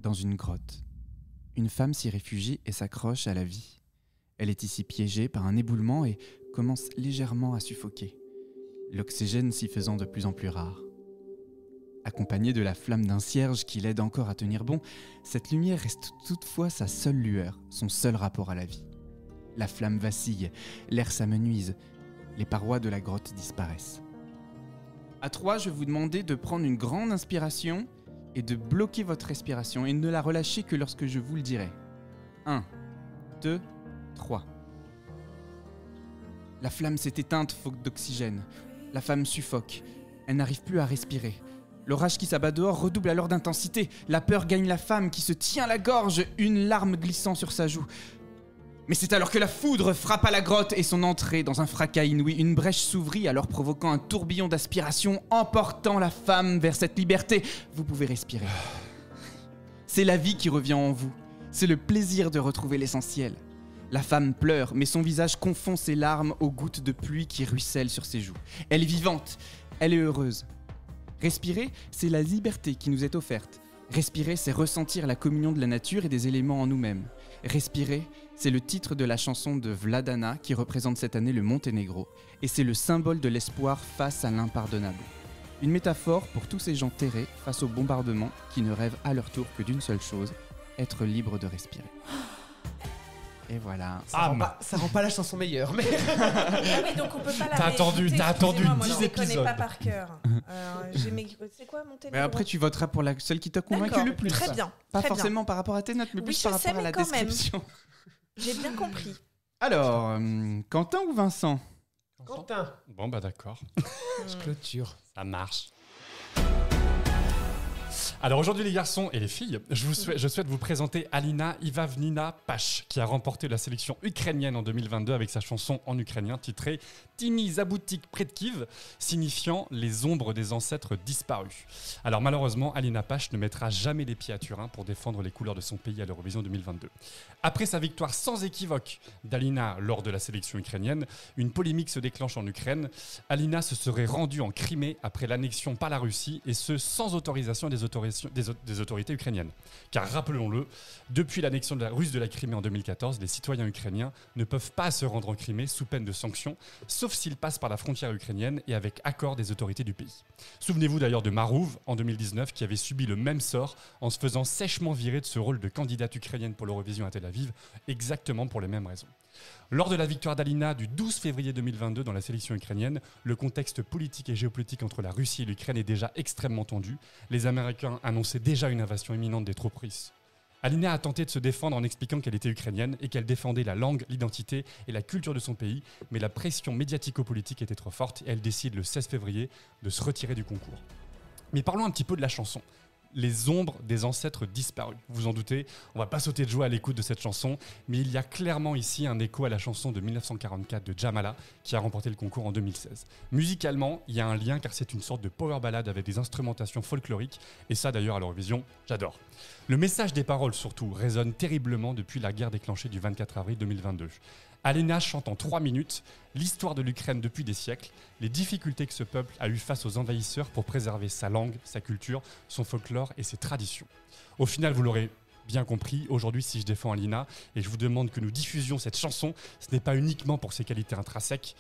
dans une grotte. Une femme s'y réfugie et s'accroche à la vie. Elle est ici piégée par un éboulement et commence légèrement à suffoquer, l'oxygène s'y faisant de plus en plus rare. Accompagnée de la flamme d'un cierge qui l'aide encore à tenir bon, cette lumière reste toutefois sa seule lueur, son seul rapport à la vie. La flamme vacille, l'air s'amenuise, les parois de la grotte disparaissent. À 3, je vais vous demander de prendre une grande inspiration et de bloquer votre respiration et ne la relâcher que lorsque je vous le dirai. 1, 2, 3. La flamme s'est éteinte faute d'oxygène. La femme suffoque. Elle n'arrive plus à respirer. L'orage qui s'abat dehors redouble alors d'intensité. La peur gagne la femme qui se tient la gorge, une larme glissant sur sa joue. Mais c'est alors que la foudre frappa la grotte et son entrée dans un fracas inouï. Une brèche s'ouvrit alors provoquant un tourbillon d'aspiration, emportant la femme vers cette liberté. Vous pouvez respirer. C'est la vie qui revient en vous. C'est le plaisir de retrouver l'essentiel. La femme pleure, mais son visage confond ses larmes aux gouttes de pluie qui ruissellent sur ses joues. Elle est vivante, elle est heureuse. Respirer, c'est la liberté qui nous est offerte. Respirer, c'est ressentir la communion de la nature et des éléments en nous-mêmes. Respirer, c'est le titre de la chanson de Vladana qui représente cette année le Monténégro. Et c'est le symbole de l'espoir face à l'impardonnable. Une métaphore pour tous ces gens terrés face au bombardement qui ne rêvent à leur tour que d'une seule chose, être libre de respirer. Et voilà. Ça rend pas la chanson meilleure, mais... Ah oui, donc on peut pas la T'as attendu 10 Excusez-moi, moi, je les épisodes. connais pas par cœur. C'est quoi Monténégro? Mais après, tu voteras pour celle qui t'a convaincu D'accord, le plus. très bien, Pas très forcément par rapport à tes notes, mais Oui, plus je par sais, rapport à mais la quand même. description. J'ai bien compris. Alors, Quentin ou Vincent? Quentin. Bon bah d'accord. Je clôture. Ça marche. Alors aujourd'hui les garçons et les filles, je souhaite vous présenter Alina Ivavnina Pash qui a remporté la sélection ukrainienne en 2022 avec sa chanson en ukrainien titrée Tini Zabutik Predkiv, signifiant les ombres des ancêtres disparus. Alors malheureusement, Alina Pash ne mettra jamais les pieds à Turin pour défendre les couleurs de son pays à l'Eurovision 2022. Après sa victoire sans équivoque d'Alina lors de la sélection ukrainienne, une polémique se déclenche en Ukraine. Alina se serait rendue en Crimée après l'annexion par la Russie et ce sans autorisation des autorités l'intervention des autorités ukrainiennes. Car rappelons-le, depuis l'annexion russe de la Crimée en 2014, les citoyens ukrainiens ne peuvent pas se rendre en Crimée sous peine de sanctions, sauf s'ils passent par la frontière ukrainienne et avec accord des autorités du pays. Souvenez-vous d'ailleurs de Marouv en 2019 qui avait subi le même sort en se faisant sèchement virer de ce rôle de candidate ukrainienne pour l'Eurovision à Tel Aviv, exactement pour les mêmes raisons. Lors de la victoire d'Alina du 12 février 2022 dans la sélection ukrainienne, le contexte politique et géopolitique entre la Russie et l'Ukraine est déjà extrêmement tendu. Les Américains annonçaient déjà une invasion imminente des troupes russes. Alina a tenté de se défendre en expliquant qu'elle était ukrainienne et qu'elle défendait la langue, l'identité et la culture de son pays, mais la pression médiatico-politique était trop forte et elle décide le 16 février de se retirer du concours. Mais parlons un petit peu de la chanson. Les ombres des ancêtres disparus. Vous vous en doutez, on va pas sauter de joie à l'écoute de cette chanson, mais il y a clairement ici un écho à la chanson de 1944 de Jamala qui a remporté le concours en 2016. Musicalement, il y a un lien car c'est une sorte de power ballade avec des instrumentations folkloriques, et ça d'ailleurs à l'Eurovision, j'adore. Le message des paroles surtout résonne terriblement depuis la guerre déclenchée du 24 avril 2022. Alina chante en 3 minutes l'histoire de l'Ukraine depuis des siècles, les difficultés que ce peuple a eues face aux envahisseurs pour préserver sa langue, sa culture, son folklore et ses traditions. Au final, vous l'aurez bien compris, aujourd'hui si je défends Alina et je vous demande que nous diffusions cette chanson, ce n'est pas uniquement pour ses qualités intrinsèques,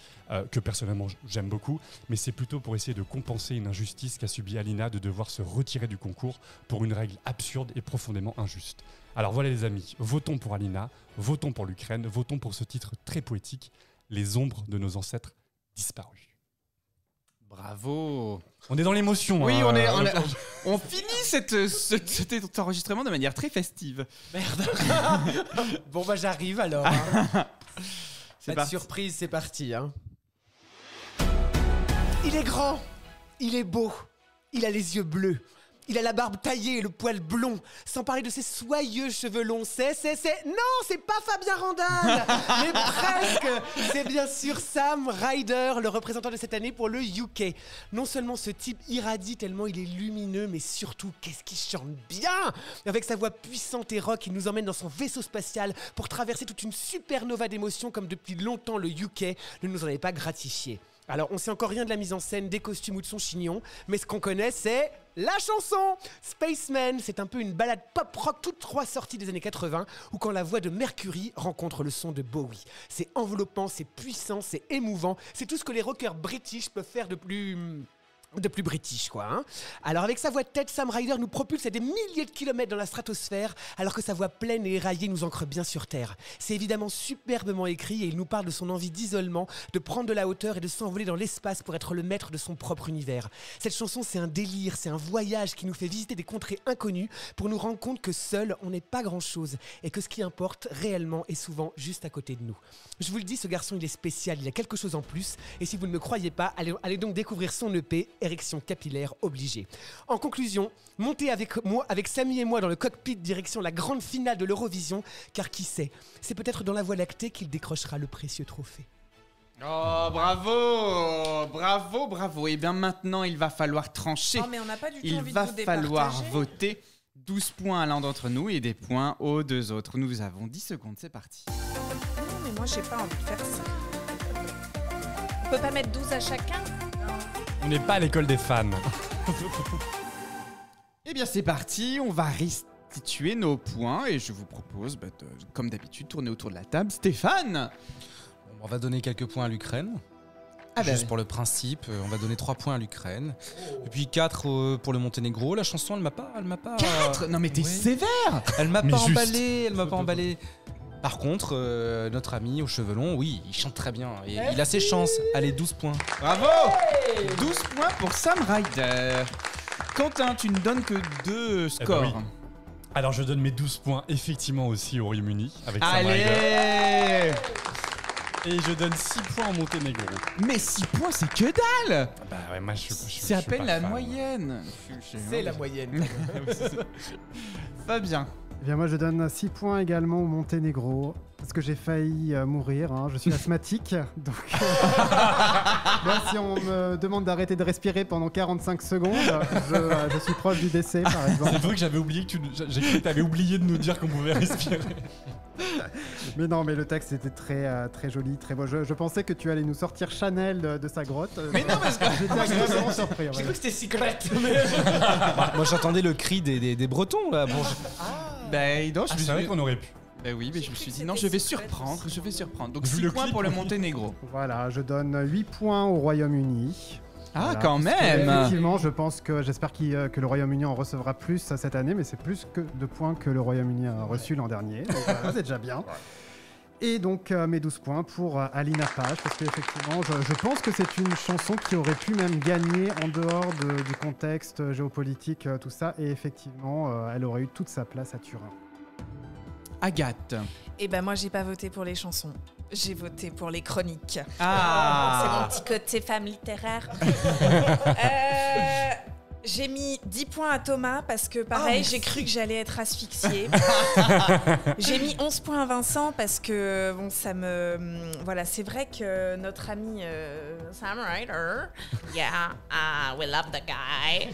que personnellement j'aime beaucoup, mais c'est plutôt pour essayer de compenser une injustice qu'a subie Alina de devoir se retirer du concours pour une règle absurde et profondément injuste. Alors voilà les amis, votons pour Alina, votons pour l'Ukraine, votons pour ce titre très poétique, Les ombres de nos ancêtres disparus. Bravo. On est dans l'émotion. Oui, on finit cet enregistrement de manière très festive. Merde. Bon bah j'arrive alors. C'est pas de surprise, c'est parti. Il est grand, il est beau, il a les yeux bleus. Il a la barbe taillée et le poil blond, sans parler de ses soyeux cheveux longs. Non, c'est pas Fabien Randall, mais presque. C'est bien sûr Sam Ryder, le représentant de cette année pour le UK. Non seulement ce type irradie tellement il est lumineux, mais surtout, qu'est-ce qu'il chante bien. Avec sa voix puissante et rock, il nous emmène dans son vaisseau spatial pour traverser toute une supernova d'émotions comme depuis longtemps le UK ne nous en avait pas gratifié. Alors, on sait encore rien de la mise en scène, des costumes ou de son chignon, mais ce qu'on connaît, c'est la chanson. Spaceman, c'est un peu une balade pop-rock toute droit sortie des années 80, où quand la voix de Mercury rencontre le son de Bowie. C'est enveloppant, c'est puissant, c'est émouvant, c'est tout ce que les rockers british peuvent faire de plus british, quoi. Alors avec sa voix de tête, Sam Ryder nous propulse à des milliers de kilomètres dans la stratosphère, alors que sa voix pleine et éraillée nous ancre bien sur Terre. C'est évidemment superbement écrit et il nous parle de son envie d'isolement, de prendre de la hauteur et de s'envoler dans l'espace pour être le maître de son propre univers. Cette chanson, c'est un délire, c'est un voyage qui nous fait visiter des contrées inconnues pour nous rendre compte que seul, on n'est pas grand-chose et que ce qui importe réellement est souvent juste à côté de nous. Je vous le dis, ce garçon, il est spécial, il a quelque chose en plus et si vous ne me croyez pas, allez donc découvrir son EP érection capillaire obligée. En conclusion, montez avec Samy et moi dans le cockpit direction la grande finale de l'Eurovision, car qui sait, c'est peut-être dans la Voie lactée qu'il décrochera le précieux trophée. Oh, bravo, bravo, bravo. Et bien maintenant, il va falloir trancher. Oh, mais on n'a pas du tout il envie va de vous falloir départager. voter 12 points à l'un d'entre nous et des points aux deux autres. Nous avons 10 secondes, c'est parti. Non, mais moi, j'ai pas envie de faire ça. On peut pas mettre 12 à chacun? On n'est pas à l'école des fans. Eh bien, c'est parti. On va restituer nos points et je vous propose, comme d'habitude, tourner autour de la table. Stéphane. On va donner quelques points à l'Ukraine. Juste pour le principe, on va donner 3 points à l'Ukraine. Et puis 4 pour le Monténégro. La chanson, elle m'a pas... 4 Non mais t'es sévère. Elle m'a pas emballé, Par contre, notre ami aux cheveux longs, oui, il chante très bien. Et il a ses chances. Allez, 12 points. Bravo. 12 points pour Sam Ryder. Quentin, tu ne donnes que 2 scores. Oui. Alors je donne mes 12 points effectivement aussi au Royaume-Uni avec Sam Ryder. Allez. Et je donne 6 points au Monténégro. Mais 6 points, c'est que dalle. Bah ouais, moi je c'est à peine la moyenne. C'est la moyenne. Fabien. Eh bien moi je donne 6 points également au Monténégro parce que j'ai failli mourir, je suis asthmatique donc moi, si on me demande d'arrêter de respirer pendant 45 secondes, je suis proche du décès par exemple. C'est vrai que j'avais oublié j'ai cru que tu avais oublié de nous dire qu'on pouvait respirer. Mais non, mais le texte était très joli, très beau. Je pensais que tu allais nous sortir Chanel de sa grotte. Mais non, parce que j'étais agréablement surpris. J'ai cru que c'était Secret. Moi j'entendais le cri des Bretons là. Bon, non, c'est vrai qu'on aurait pu. Bah oui, mais je me suis dit non, je vais surprendre. Donc Vu 6 le points clip. pour le Monténégro. Voilà, je donne 8 points au Royaume-Uni. Ah, Voilà, quand parce que, même. effectivement, j'espère que le Royaume-Uni en recevra plus cette année, mais c'est plus de points que le Royaume-Uni a reçu l'an dernier. Donc voilà, c'est déjà bien. Et donc mes 12 points pour Alina Page, parce qu'effectivement, je pense que c'est une chanson qui aurait pu même gagner en dehors du contexte géopolitique, tout ça, et effectivement, elle aurait eu toute sa place à Turin. Agathe. Et ben moi, j'ai pas voté pour les chansons. J'ai voté pour les chroniques. Ah. C'est mon petit côté femme littéraire. J'ai mis 10 points à Thomas parce que pareil, j'ai cru que j'allais être asphyxiée. J'ai mis 11 points à Vincent parce que bon, ça me voilà, c'est vrai que notre ami Sam Ryder, we love the guy.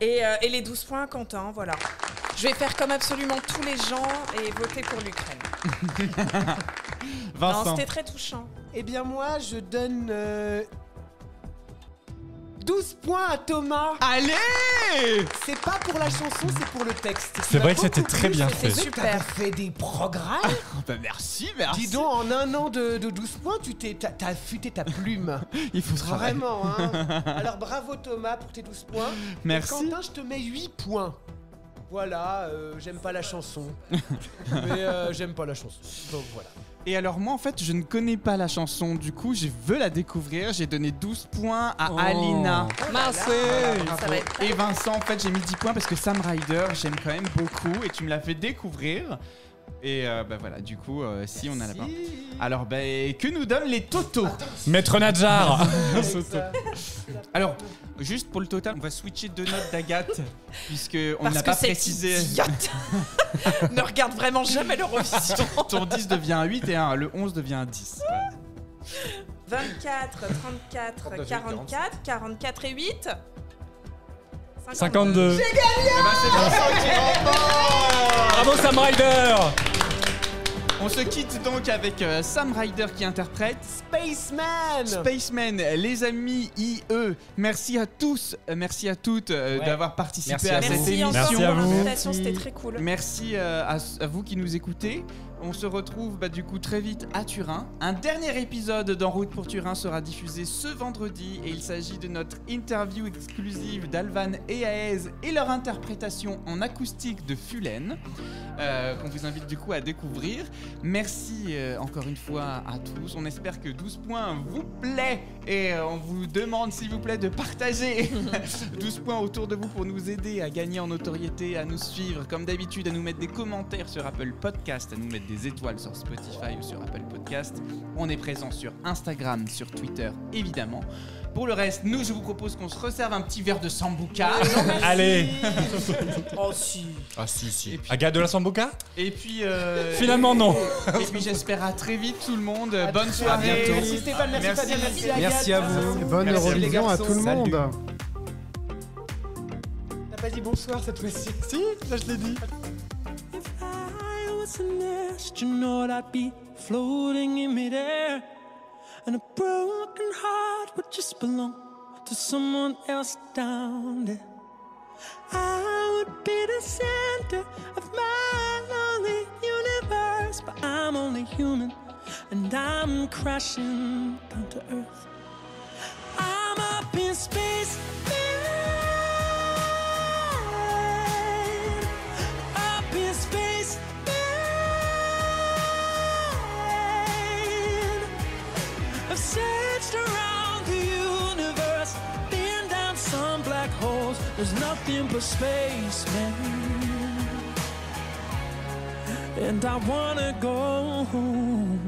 et les 12 points à Quentin, voilà. Je vais faire comme absolument tous les gens et voter pour l'Ukraine. Vincent. Non, c'était très touchant. Eh bien moi, je donne 12 points à Thomas. Allez. C'est pas pour la chanson, c'est pour le texte. C'est vrai que c'était très bien fait. C'est super. T'as fait des programmes. Bah merci. Dis donc, en un an de 12 points, t'as affûté ta plume. Il faut vraiment, hein. Alors bravo Thomas pour tes 12 points. Merci. Et Quentin, je te mets 8 points. Voilà, j'aime pas la chanson. Mais j'aime pas la chanson. Donc voilà. Et alors moi en fait je ne connais pas la chanson, du coup je veux la découvrir. J'ai donné 12 points à Alina. Merci. Et Vincent en fait j'ai mis 10 points parce que Sam Ryder j'aime quand même beaucoup et tu me l'as fait découvrir. Et bah voilà, du coup si on a là-bas. Alors bah que nous donnent les totaux? Maître Nadjar. Alors juste pour le total, on va switcher 2 notes d'Agathe puisque on Parce n'a que pas cette précisé. idiote ne regarde vraiment jamais l'Eurovision. Ton 10 devient un 8 et le 11 devient un 10. Voilà. 24, 34, 44, 44 et 8. 52. J'ai gagné. C'est Vincent qui remporte. Bravo Sam Ryder. On se quitte donc avec Sam Ryder qui interprète Spaceman. Les amis IE, merci à tous, merci à toutes d'avoir participé à cette émission. Merci à vous. L'invitation, c'était très cool. Merci à vous qui nous écoutez. On se retrouve du coup très vite à Turin. Un dernier épisode d'En route pour Turin sera diffusé ce vendredi et il s'agit de notre interview exclusive d'Alvan et Aez et leur interprétation en acoustique de Fulen qu'on vous invite du coup à découvrir. Merci encore une fois à tous. On espère que 12 points vous plaît et on vous demande s'il vous plaît de partager 12 points autour de vous pour nous aider à gagner en notoriété, à nous suivre comme d'habitude, à nous mettre des commentaires sur Apple Podcast, à nous mettre des étoiles sur Spotify ou sur Apple Podcast. On est présent sur Instagram, sur Twitter évidemment. Pour le reste, nous je vous propose qu'on se resserve un petit verre de sambuca. Allez. Oh si. Ah si. Et puis, Agathe de la sambuca. Et puis finalement non. Et puis j'espère à très vite tout le monde. Bonne soirée. Merci Stéphane, merci Fabien, merci Agathe. Merci à vous. Et bonne Eurovision à tout le monde. T'as pas dit bonsoir cette fois-ci? Si, là je l'ai dit. I was an astronaut, I'd be floating in midair, and a broken heart would just belong to someone else down there. I would be the center of my lonely universe, but I'm only human, and I'm crashing down to earth. I'm up in space, up in space. I've searched around the universe, been down some black holes. There's nothing but space, man. And I wanna go home.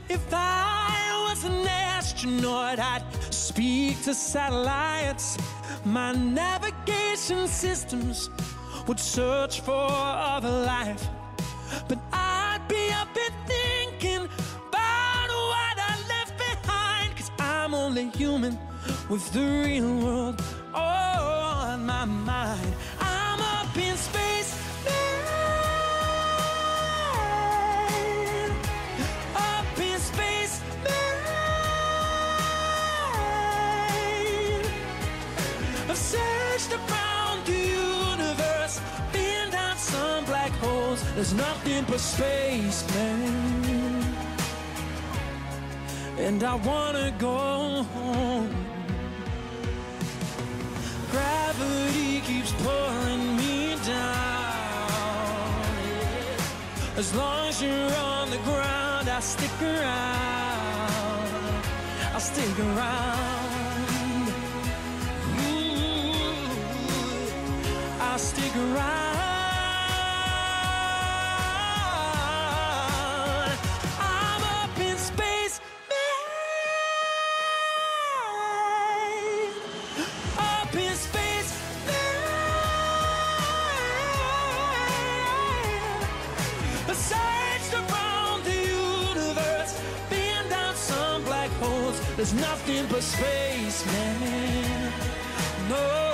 If I was an astronaut, I'd speak to satellites. My navigation systems would search for other life. But I'd be up and thinking about what I left behind, 'cause I'm only human with the real world on my mind. I'm up in space, I've searched around the universe, been down some black holes. There's nothing but space, man. And I wanna go home. Gravity keeps pulling me down. As long as you're on the ground, I'll stick around. I'll stick around. I'll stick around. I'm up in space, man. Up in space, man. I searched around the universe, been down some black holes. There's nothing but space, man. No.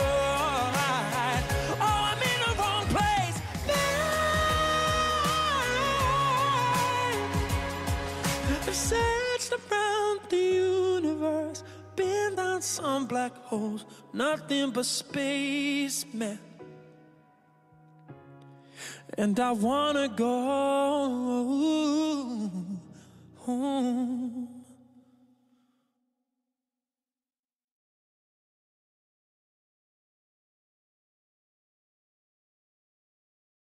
Searched around the universe, been down some black holes, nothing but space, man. And I wanna go home.